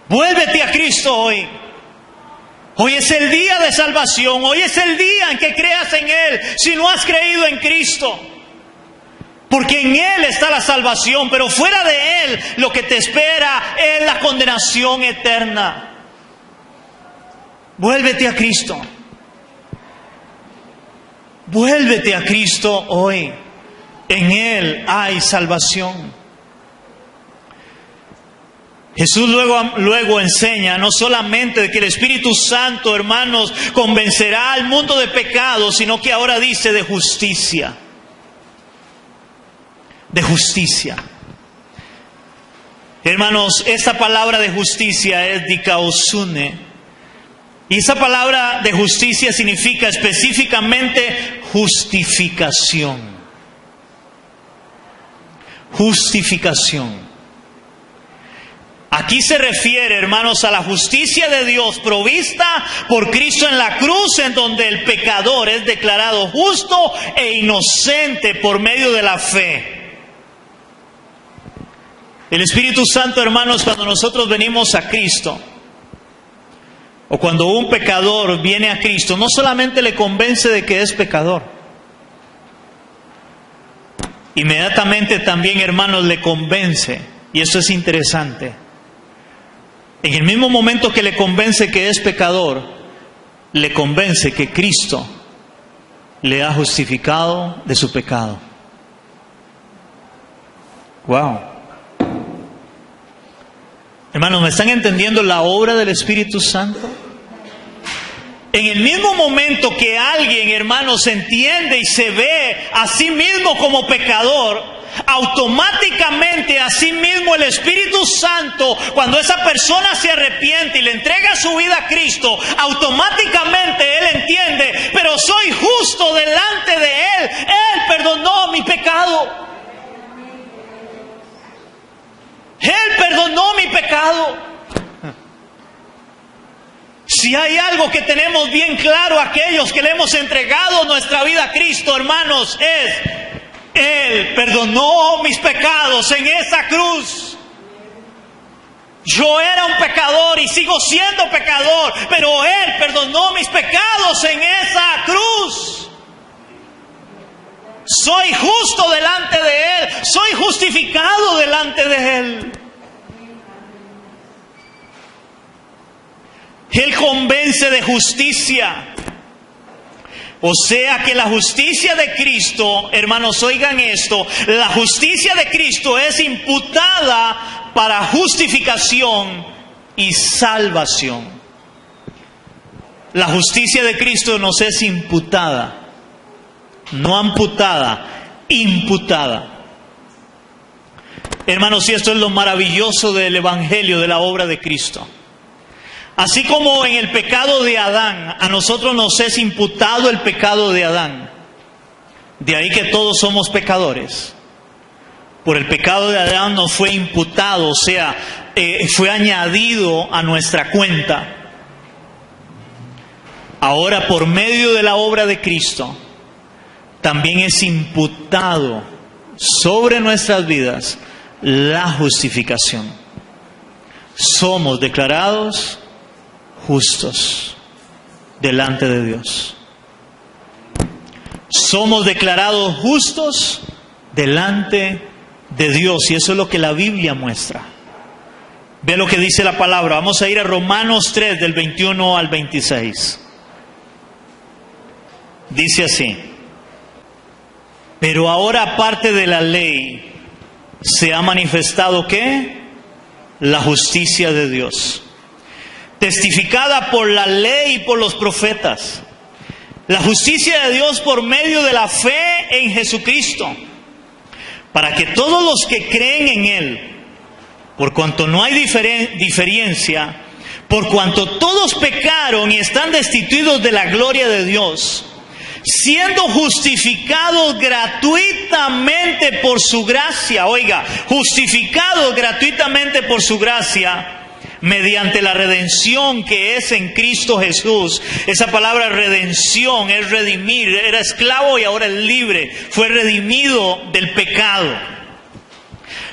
Vuélvete a Cristo hoy. Hoy es el día de salvación, hoy es el día en que creas en Él, si no has creído en Cristo. Porque en Él está la salvación, pero fuera de Él lo que te espera es la condenación eterna. Vuélvete a Cristo. Vuélvete a Cristo hoy. En Él hay salvación. Jesús luego enseña no solamente de que el Espíritu Santo, hermanos, convencerá al mundo de pecado, sino que ahora dice de justicia. De justicia. Hermanos, esta palabra de justicia es dikaosune. Y esa palabra de justicia significa específicamente justificación. Justificación. Aquí se refiere, hermanos, a la justicia de Dios provista por Cristo en la cruz, en donde el pecador es declarado justo e inocente por medio de la fe. El Espíritu Santo, hermanos, cuando nosotros venimos a Cristo, o cuando un pecador viene a Cristo, no solamente le convence de que es pecador, inmediatamente también, hermanos, le convence, y eso es interesante, en el mismo momento que le convence que es pecador, le convence que Cristo le ha justificado de su pecado. Wow. Hermanos, ¿me están entendiendo la obra del Espíritu Santo? En el mismo momento que alguien, hermanos, se entiende y se ve a sí mismo como pecador, automáticamente a sí mismo el Espíritu Santo, cuando esa persona se arrepiente y le entrega su vida a Cristo, automáticamente él entiende, pero soy justo delante de Él. Él perdonó mi pecado. Él perdonó mi pecado. Si hay algo que tenemos bien claro aquellos que le hemos entregado nuestra vida a Cristo, hermanos, es Él perdonó mis pecados en esa cruz. Yo era un pecador y sigo siendo pecador, pero Él perdonó mis pecados en esa cruz. Soy justo delante de Él, soy justificado delante de Él. Él convence de justicia. O sea que la justicia de Cristo, hermanos, oigan esto, la justicia de Cristo es imputada para justificación y salvación. La justicia de Cristo nos es imputada, no amputada, imputada. Hermanos, y esto es lo maravilloso del Evangelio, de la obra de Cristo. Así como en el pecado de Adán, a nosotros nos es imputado el pecado de Adán. De ahí que todos somos pecadores. Por el pecado de Adán nos fue imputado, o sea, fue añadido a nuestra cuenta. Ahora, por medio de la obra de Cristo, también es imputado sobre nuestras vidas la justificación. Somos declarados justos delante de Dios. Somos declarados justos delante de Dios, y eso es lo que la Biblia muestra. Ve lo que dice la palabra. Vamos a ir a Romanos 3, del 21 al 26. Dice así: pero ahora, aparte de la ley, se ha manifestado ¿qué? La justicia de Dios, testificada por la ley y por los profetas. La justicia de Dios por medio de la fe en Jesucristo, para que todos los que creen en Él, por cuanto no hay diferencia, por cuanto todos pecaron y están destituidos de la gloria de Dios, siendo justificados gratuitamente por su gracia, oiga, justificados gratuitamente por su gracia, mediante la redención que es en Cristo Jesús. Esa palabra redención es redimir. Era esclavo y ahora es libre. Fue redimido del pecado.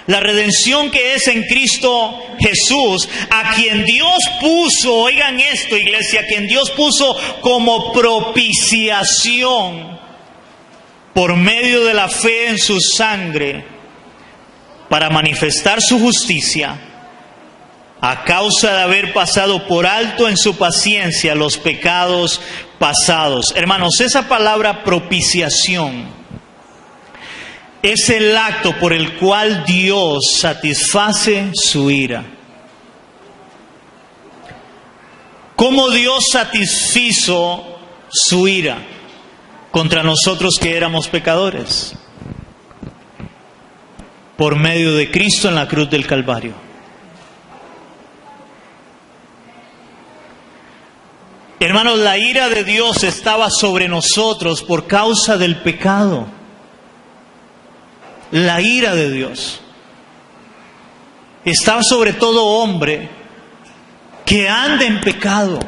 La redención que es en Cristo Jesús, a quien Dios puso, oigan esto, iglesia, a quien Dios puso como propiciación por medio de la fe en su sangre, para manifestar su justicia, a causa de haber pasado por alto en su paciencia los pecados pasados. Hermanos, esa palabra propiciación es el acto por el cual Dios satisface su ira. ¿Cómo Dios satisfizo su ira contra nosotros que éramos pecadores? Por medio de Cristo en la cruz del Calvario. Hermanos, la ira de Dios estaba sobre nosotros por causa del pecado. La ira de Dios está sobre todo hombre que anda en pecado,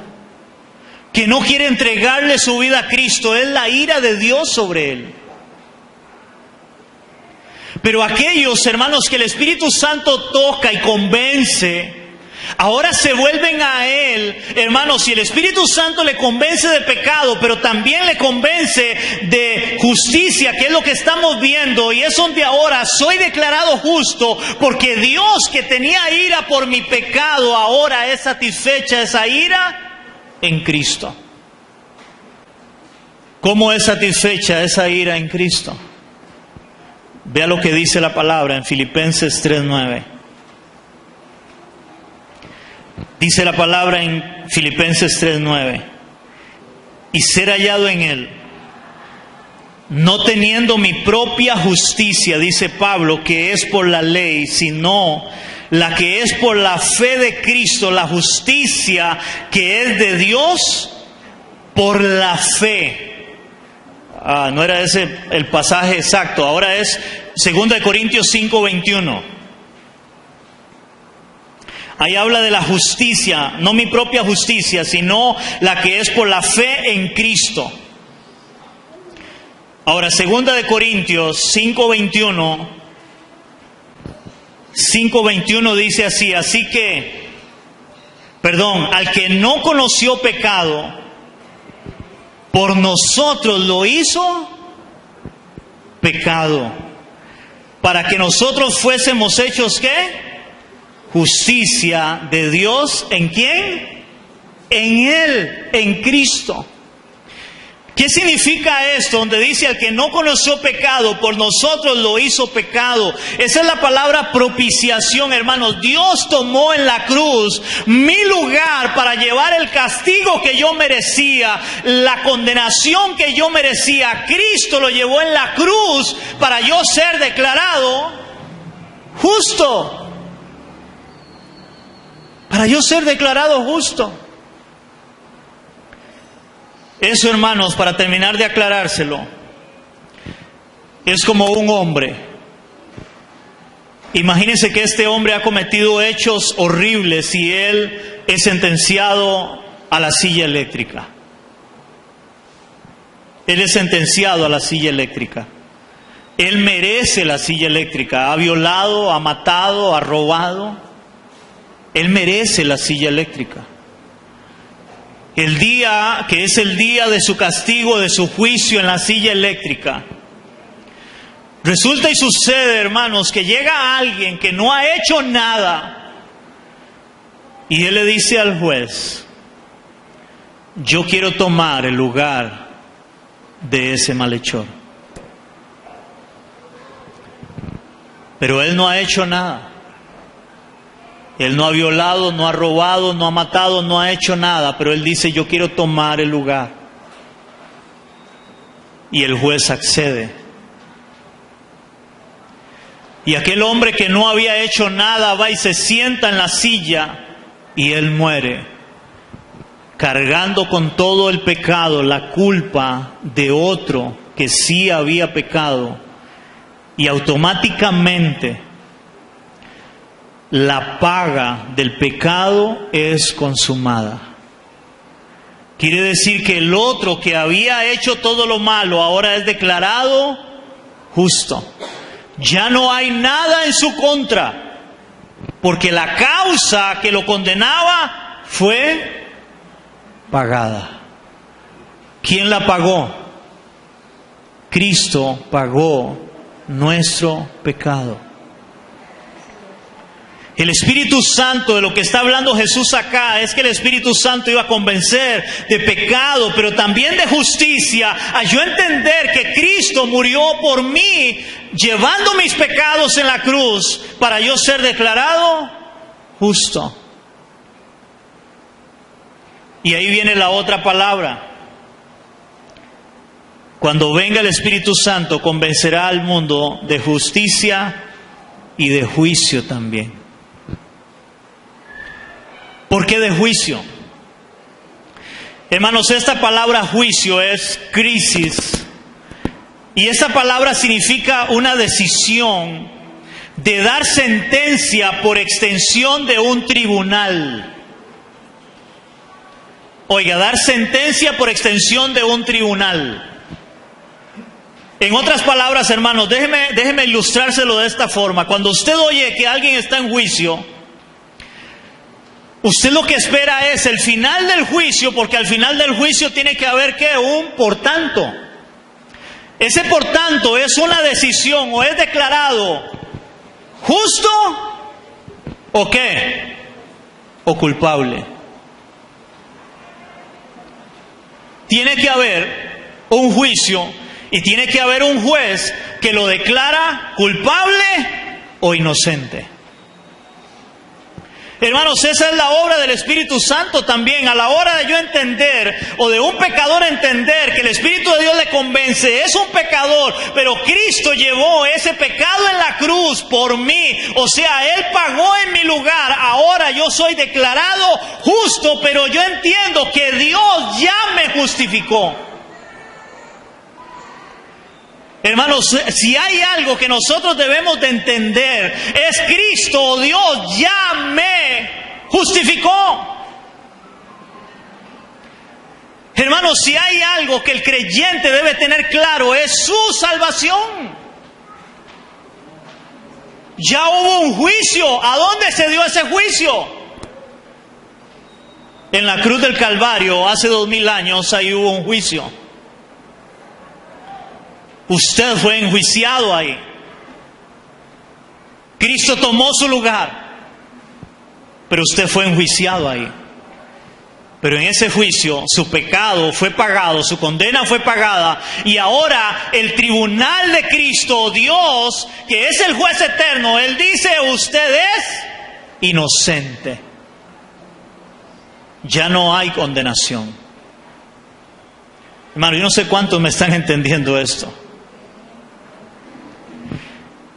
que no quiere entregarle su vida a Cristo. Es la ira de Dios sobre él. Pero aquellos, hermanos, que el Espíritu Santo toca y convence, ahora se vuelven a Él, hermanos, y el Espíritu Santo le convence de pecado, pero también le convence de justicia, que es lo que estamos viendo, y es donde ahora soy declarado justo, porque Dios, que tenía ira por mi pecado, ahora es satisfecha esa ira en Cristo. ¿Cómo es satisfecha esa ira en Cristo? Vea lo que dice la palabra en Filipenses 3:9. Dice la palabra en Filipenses 3:9: y ser hallado en Él, no teniendo mi propia justicia, dice Pablo, que es por la ley, sino la que es por la fe de Cristo, la justicia que es de Dios por la fe. No era ese el pasaje exacto, ahora es 2 Corintios 5:21. Ahí habla de la justicia, no mi propia justicia, sino la que es por la fe en Cristo. Ahora, 2 Corintios 5:21 dice así: así que, al que no conoció pecado, por nosotros lo hizo pecado, para que nosotros fuésemos hechos, ¿qué? Justicia de Dios. ¿En quién? En Él, en Cristo. ¿Qué significa esto? Donde dice: al que no conoció pecado, por nosotros lo hizo pecado. Esa es la palabra propiciación, hermanos. Dios tomó en la cruz mi lugar para llevar el castigo que yo merecía, la condenación que yo merecía. Cristo lo llevó en la cruz para yo ser declarado justo. Para yo ser declarado justo. Eso, hermanos, para terminar de aclarárselo, es como un hombre. Imagínense que este hombre ha cometido hechos horribles y él es sentenciado a la silla eléctrica. Él es sentenciado a la silla eléctrica. Él merece la silla eléctrica. Ha violado, ha matado, ha robado. Él merece la silla eléctrica. El día que es el día de su castigo, de su juicio en la silla eléctrica. Resulta y sucede, hermanos, que llega alguien que no ha hecho nada y él le dice al juez: yo quiero tomar el lugar de ese malhechor. Pero él no ha hecho nada. Él no ha violado, no ha robado, no ha matado, no ha hecho nada. Pero él dice: yo quiero tomar el lugar. Y el juez accede. Y aquel hombre que no había hecho nada va y se sienta en la silla y él muere, cargando con todo el pecado, la culpa de otro que sí había pecado. Y automáticamente la paga del pecado es consumada. Quiere decir que el otro que había hecho todo lo malo ahora es declarado justo. Ya no hay nada en su contra, porque la causa que lo condenaba fue pagada. ¿Quién la pagó? Cristo pagó nuestro pecado. El Espíritu Santo, de lo que está hablando Jesús acá, es que el Espíritu Santo iba a convencer de pecado, pero también de justicia, a yo entender que Cristo murió por mí, llevando mis pecados en la cruz, para yo ser declarado justo. Y ahí viene la otra palabra. Cuando venga el Espíritu Santo, convencerá al mundo de justicia y de juicio también. ¿Por qué de juicio? Hermanos, esta palabra juicio es crisis. Y esta palabra significa una decisión de dar sentencia por extensión de un tribunal. Oiga, dar sentencia por extensión de un tribunal. En otras palabras, hermanos, déjeme ilustrárselo de esta forma. Cuando usted oye que alguien está en juicio, usted lo que espera es el final del juicio, porque al final del juicio tiene que haber ¿qué? Un por tanto. Ese por tanto es una decisión, o es declarado justo o ¿qué? O culpable. Tiene que haber un juicio y tiene que haber un juez que lo declara culpable o inocente. Hermanos, esa es la obra del Espíritu Santo también. A la hora de yo entender, o de un pecador entender que el Espíritu de Dios le convence, es un pecador, pero Cristo llevó ese pecado en la cruz por mí. O sea, Él pagó en mi lugar. Ahora yo soy declarado justo, pero yo entiendo que Dios ya me justificó. Hermanos, si hay algo que nosotros debemos de entender, es Cristo, Dios ya me justificó. Hermanos, si hay algo que el creyente debe tener claro, es su salvación. Ya hubo un juicio. ¿A dónde se dio ese juicio? En la cruz del Calvario, hace 2000 años, ahí hubo un juicio. Usted fue enjuiciado ahí. Cristo tomó su lugar, pero usted fue enjuiciado ahí. Pero en ese juicio su pecado fue pagado, su condena fue pagada, y ahora el tribunal de Cristo, Dios, que es el juez eterno, Él dice: usted es inocente. Ya no hay condenación. Hermano, yo no sé cuántos me están entendiendo esto.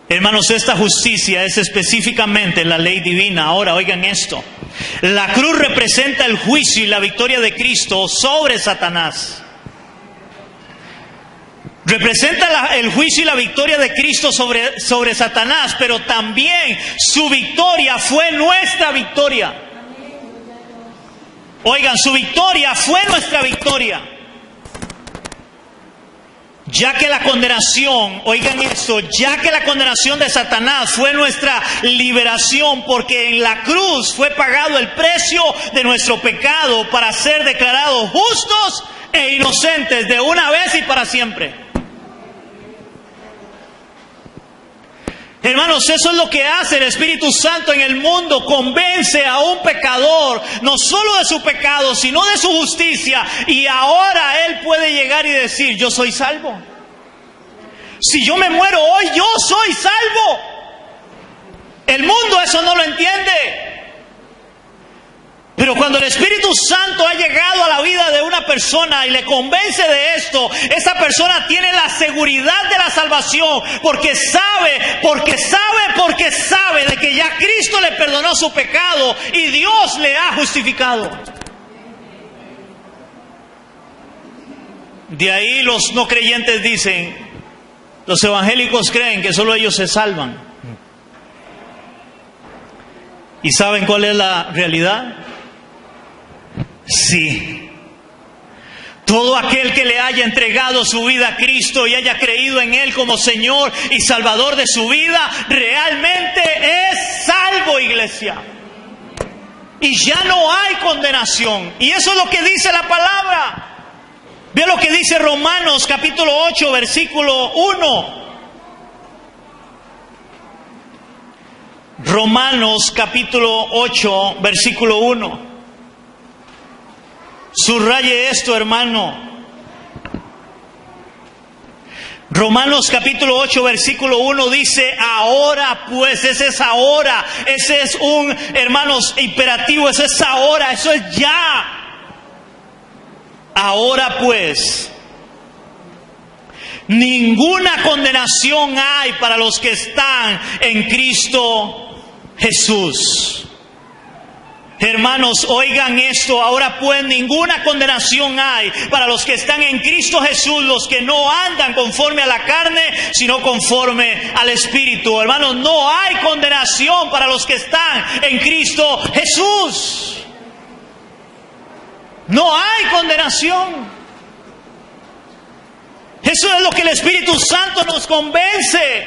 Hermanos, esta justicia es específicamente la ley divina. Ahora, oigan esto. La cruz representa el juicio y la victoria de Cristo sobre Satanás. Representa el juicio y la victoria de Cristo sobre Satanás, pero también su victoria fue nuestra victoria. Oigan, su victoria fue nuestra victoria. Ya que la condenación, oigan esto, ya que la condenación de Satanás fue nuestra liberación, porque en la cruz fue pagado el precio de nuestro pecado para ser declarados justos e inocentes de una vez y para siempre. Hermanos, eso es lo que hace el Espíritu Santo en el mundo. Convence a un pecador, no solo de su pecado, sino de su justicia. Y ahora él puede llegar y decir, yo soy salvo. Si yo me muero hoy, yo soy salvo. El mundo eso no lo entiende. Pero cuando el Espíritu Santo ha llegado a la vida de una persona y le convence de esto, esa persona tiene la seguridad de la salvación, porque sabe de que ya Cristo le perdonó su pecado y Dios le ha justificado. De ahí los no creyentes dicen, los evangélicos creen que solo ellos se salvan. ¿Y saben cuál es la realidad? Sí. Todo aquel que le haya entregado su vida a Cristo y haya creído en Él como Señor y Salvador de su vida, realmente es salvo, iglesia. Y ya no hay condenación. Y eso es lo que dice la palabra. Ve lo que dice Romanos capítulo 8, versículo 1. Romanos capítulo 8, versículo 1. Subraye esto, hermano. Romanos capítulo 8, versículo 1 dice, ahora pues, ese es ahora. Ese es un, hermanos, imperativo, ese es ahora, eso es ya. Ahora pues, ninguna condenación hay para los que están en Cristo Jesús. Hermanos, oigan esto, ahora pues ninguna condenación hay para los que están en Cristo Jesús, los que no andan conforme a la carne, sino conforme al Espíritu. Hermanos, no hay condenación para los que están en Cristo Jesús. No hay condenación. Eso es lo que el Espíritu Santo nos convence.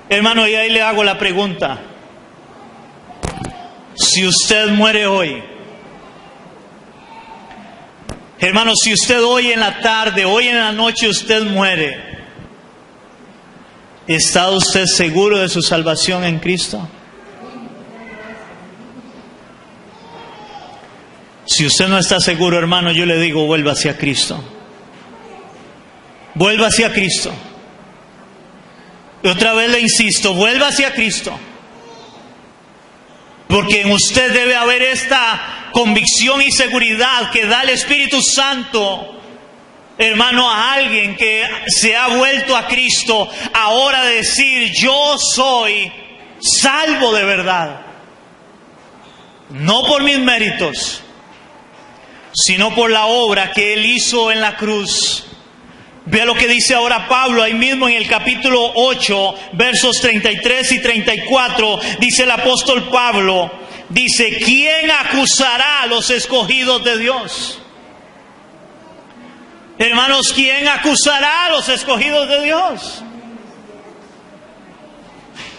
Hermano, y ahí le hago la pregunta. Si usted muere hoy, hermano, si usted hoy en la tarde, hoy en la noche usted muere, ¿está usted seguro de su salvación en Cristo? Si usted no está seguro, hermano, yo le digo, vuelva hacia Cristo. Vuelva hacia Cristo. Y otra vez le insisto, vuelva hacia Cristo. Porque en usted debe haber esta convicción y seguridad que da el Espíritu Santo, hermano, a alguien que se ha vuelto a Cristo, ahora de decir, yo soy salvo de verdad. No por mis méritos, sino por la obra que Él hizo en la cruz. Vea lo que dice ahora Pablo, ahí mismo en el capítulo 8, versos 33 y 34, dice el apóstol Pablo, dice, ¿quién acusará a los escogidos de Dios? Hermanos, ¿quién acusará a los escogidos de Dios?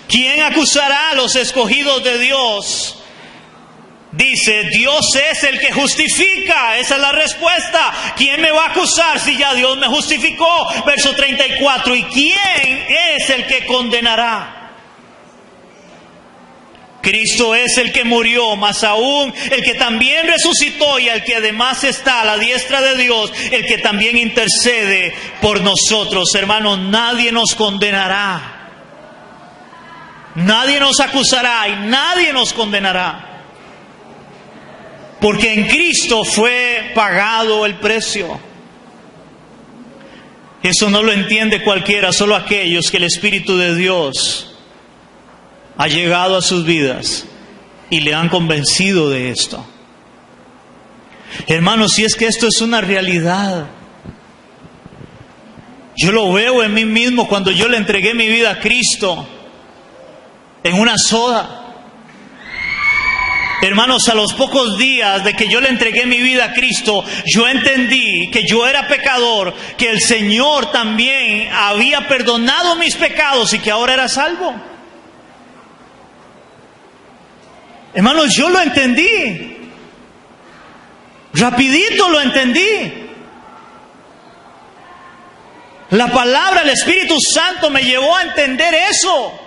¿Quién acusará a los escogidos de Dios? Dice, Dios es el que justifica. Esa es la respuesta. ¿Quién me va a acusar si ya Dios me justificó? Verso 34. ¿Y quién es el que condenará? Cristo es el que murió, más aún el que también resucitó y el que además está a la diestra de Dios, el que también intercede por nosotros. Hermanos, nadie nos condenará. Nadie nos acusará y nadie nos condenará. Porque en Cristo fue pagado el precio. Eso no lo entiende cualquiera, solo aquellos que el Espíritu de Dios ha llegado a sus vidas y le han convencido de esto. Hermanos, si es que esto es una realidad. Yo lo veo en mí mismo cuando yo le entregué mi vida a Cristo en una soda. Hermanos, a los pocos días de que yo le entregué mi vida a Cristo, yo entendí que yo era pecador, que el Señor también había perdonado mis pecados y que ahora era salvo. Hermanos, yo lo entendí. Rapidito lo entendí. La palabra, el Espíritu Santo me llevó a entender eso.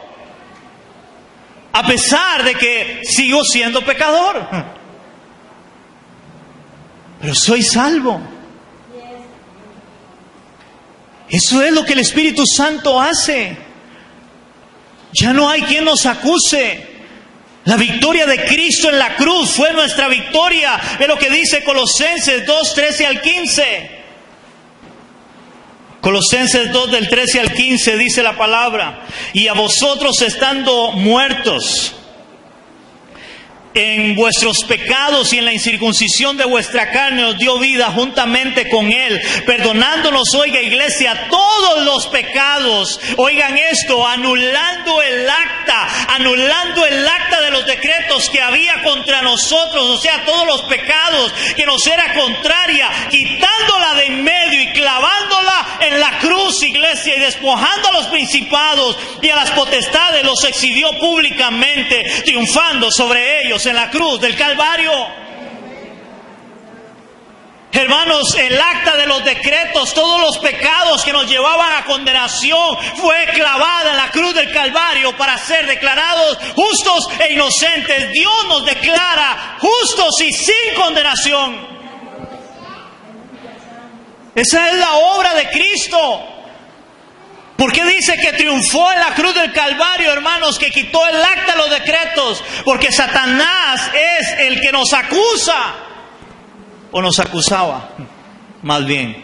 A pesar de que sigo siendo pecador. Pero soy salvo. Eso es lo que el Espíritu Santo hace. Ya no hay quien nos acuse. La victoria de Cristo en la cruz fue nuestra victoria. Es lo que dice Colosenses 2, 13 al 15. Colosenses 2 del 13 al 15 dice la palabra: y a vosotros estando muertos en vuestros pecados y en la incircuncisión de vuestra carne, os dio vida juntamente con Él, perdonándonos, oiga iglesia, todos los pecados. Oigan esto, anulando el acta de los decretos que había contra nosotros, o sea, todos los pecados que nos era contraria, quitándola de en medio y clavándola en la cruz, iglesia, y despojando a los principados y a las potestades, los exhibió públicamente, triunfando sobre ellos en la cruz del Calvario. Hermanos, el acta de los decretos, todos los pecados que nos llevaban a condenación, fue clavada en la cruz del Calvario para ser declarados justos e inocentes. Dios nos declara justos y sin condenación. Esa es la obra de Cristo. ¿Por qué dice que triunfó en la cruz del Calvario, hermanos? Que quitó el acta de los decretos. Porque Satanás es el que nos acusa. O nos acusaba, más bien.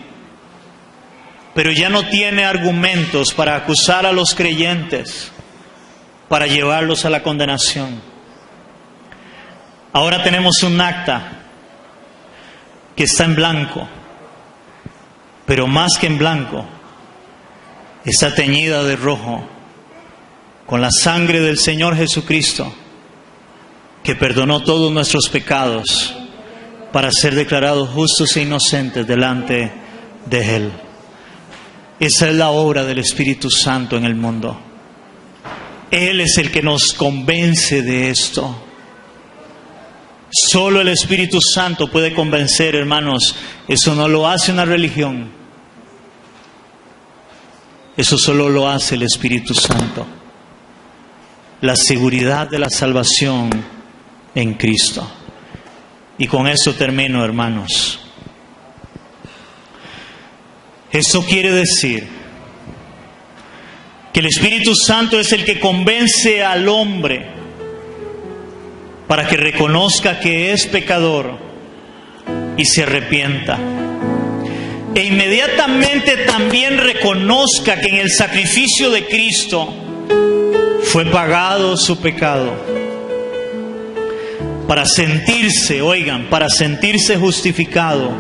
Pero ya no tiene argumentos para acusar a los creyentes, para llevarlos a la condenación. Ahora tenemos un acta que está en blanco. Pero más que en blanco, está teñida de rojo con la sangre del Señor Jesucristo, que perdonó todos nuestros pecados para ser declarados justos e inocentes delante de Él. Esa es la obra del Espíritu Santo en el mundo. Él es el que nos convence de esto. Solo el Espíritu Santo puede convencer, hermanos. Eso no lo hace una religión. Eso solo lo hace el Espíritu Santo. La seguridad de la salvación en Cristo. Y con eso termino, hermanos. Esto quiere decir que el Espíritu Santo es el que convence al hombre para que reconozca que es pecador y se arrepienta. E inmediatamente también reconozca que en el sacrificio de Cristo fue pagado su pecado. Para sentirse, oigan, para sentirse justificado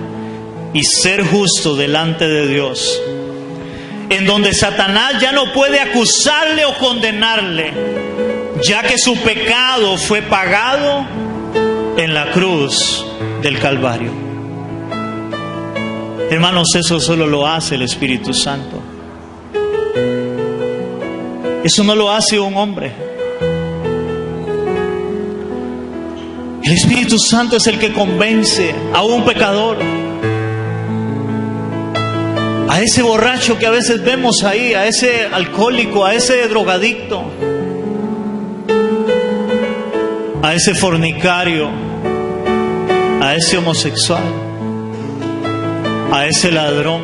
y ser justo delante de Dios. En donde Satanás ya no puede acusarle o condenarle, ya que su pecado fue pagado en la cruz del Calvario. Hermanos, eso solo lo hace el Espíritu Santo. Eso no lo hace un hombre. El Espíritu Santo es el que convence a un pecador, a ese borracho que a veces vemos ahí, a ese alcohólico, a ese drogadicto, a ese fornicario, a ese homosexual, a ese ladrón,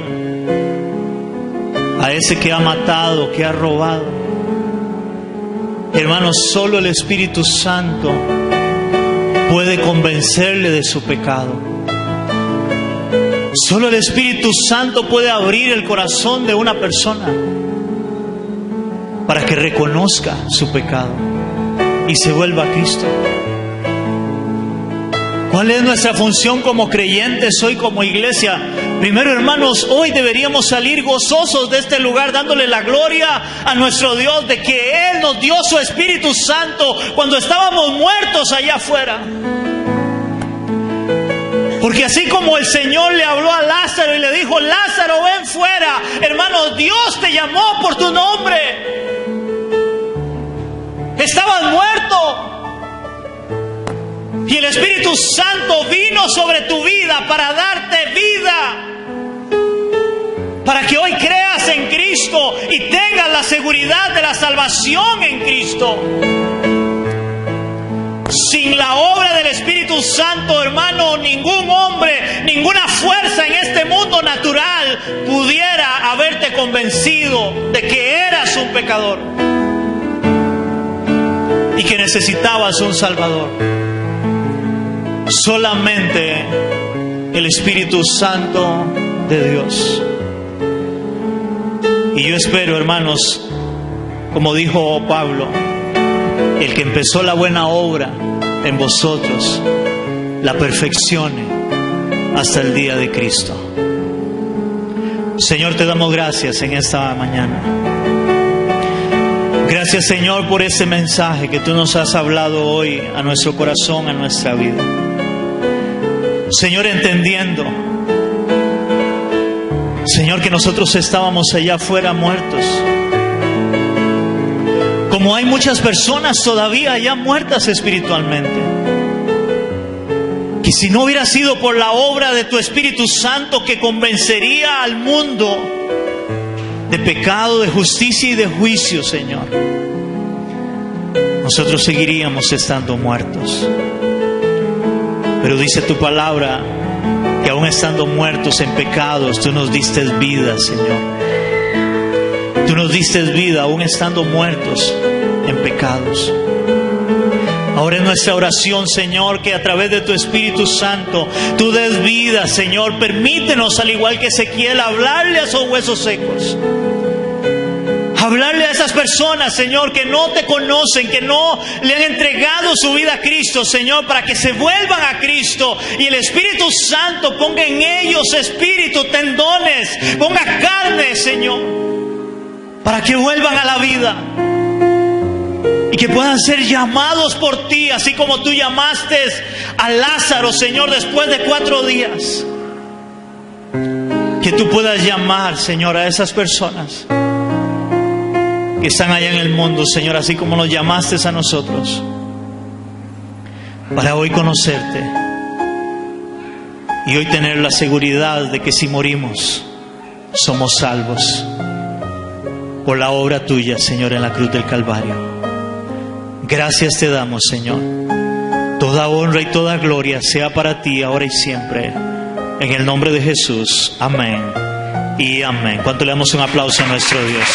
a ese que ha matado, que ha robado. Hermanos, solo el Espíritu Santo puede convencerle de su pecado. Solo el Espíritu Santo puede abrir el corazón de una persona para que reconozca su pecado y se vuelva a Cristo. ¿Cuál es nuestra función como creyentes hoy, como iglesia? Primero, hermanos, hoy deberíamos salir gozosos de este lugar, dándole la gloria a nuestro Dios de que Él nos dio su Espíritu Santo cuando estábamos muertos allá afuera. Porque así como el Señor le habló a Lázaro y le dijo: Lázaro, ven fuera, hermanos, Dios te llamó por tu nombre. Estabas muerto. Y el Espíritu Santo vino sobre tu vida para darte vida. Para que hoy creas en Cristo y tengas la seguridad de la salvación en Cristo. Sin la obra del Espíritu Santo, hermano, ningún hombre, ninguna fuerza en este mundo natural pudiera haberte convencido de que eras un pecador y que necesitabas un Salvador. Solamente el Espíritu Santo de Dios. Y yo espero, hermanos, como dijo Pablo, el que empezó la buena obra en vosotros, la perfeccione hasta el día de Cristo. Señor, te damos gracias en esta mañana. Gracias, Señor, por ese mensaje que tú nos has hablado hoy a nuestro corazón, a nuestra vida. Señor, entendiendo, Señor, que nosotros estábamos allá afuera muertos. Como hay muchas personas todavía allá muertas espiritualmente. Que si no hubiera sido por la obra de tu Espíritu Santo que convencería al mundo de pecado, de justicia y de juicio, Señor, nosotros seguiríamos estando muertos. Pero dice tu palabra que aún estando muertos en pecados, tú nos diste vida, Señor. Tú nos diste vida aún estando muertos en pecados. Ahora es nuestra oración, Señor, que a través de tu Espíritu Santo tú des vida, Señor. Permítenos, al igual que Ezequiel, hablarle a esos huesos secos. Hablarle a esas personas, Señor, que no te conocen, que no le han entregado su vida a Cristo, Señor, para que se vuelvan a Cristo y el Espíritu Santo ponga en ellos espíritu, tendones, ponga carne, Señor, para que vuelvan a la vida y que puedan ser llamados por ti, así como tú llamaste a Lázaro, Señor, después de 4 días. Que tú puedas llamar, Señor, a esas personas que están allá en el mundo, Señor, así como nos llamaste a nosotros, para hoy conocerte y hoy tener la seguridad de que si morimos somos salvos por la obra tuya, Señor, en la cruz del Calvario. Gracias te damos, Señor. Toda honra y toda gloria sea para ti ahora y siempre, en el nombre de Jesús. Amén y amén. ¿Cuánto le damos un aplauso a nuestro Dios?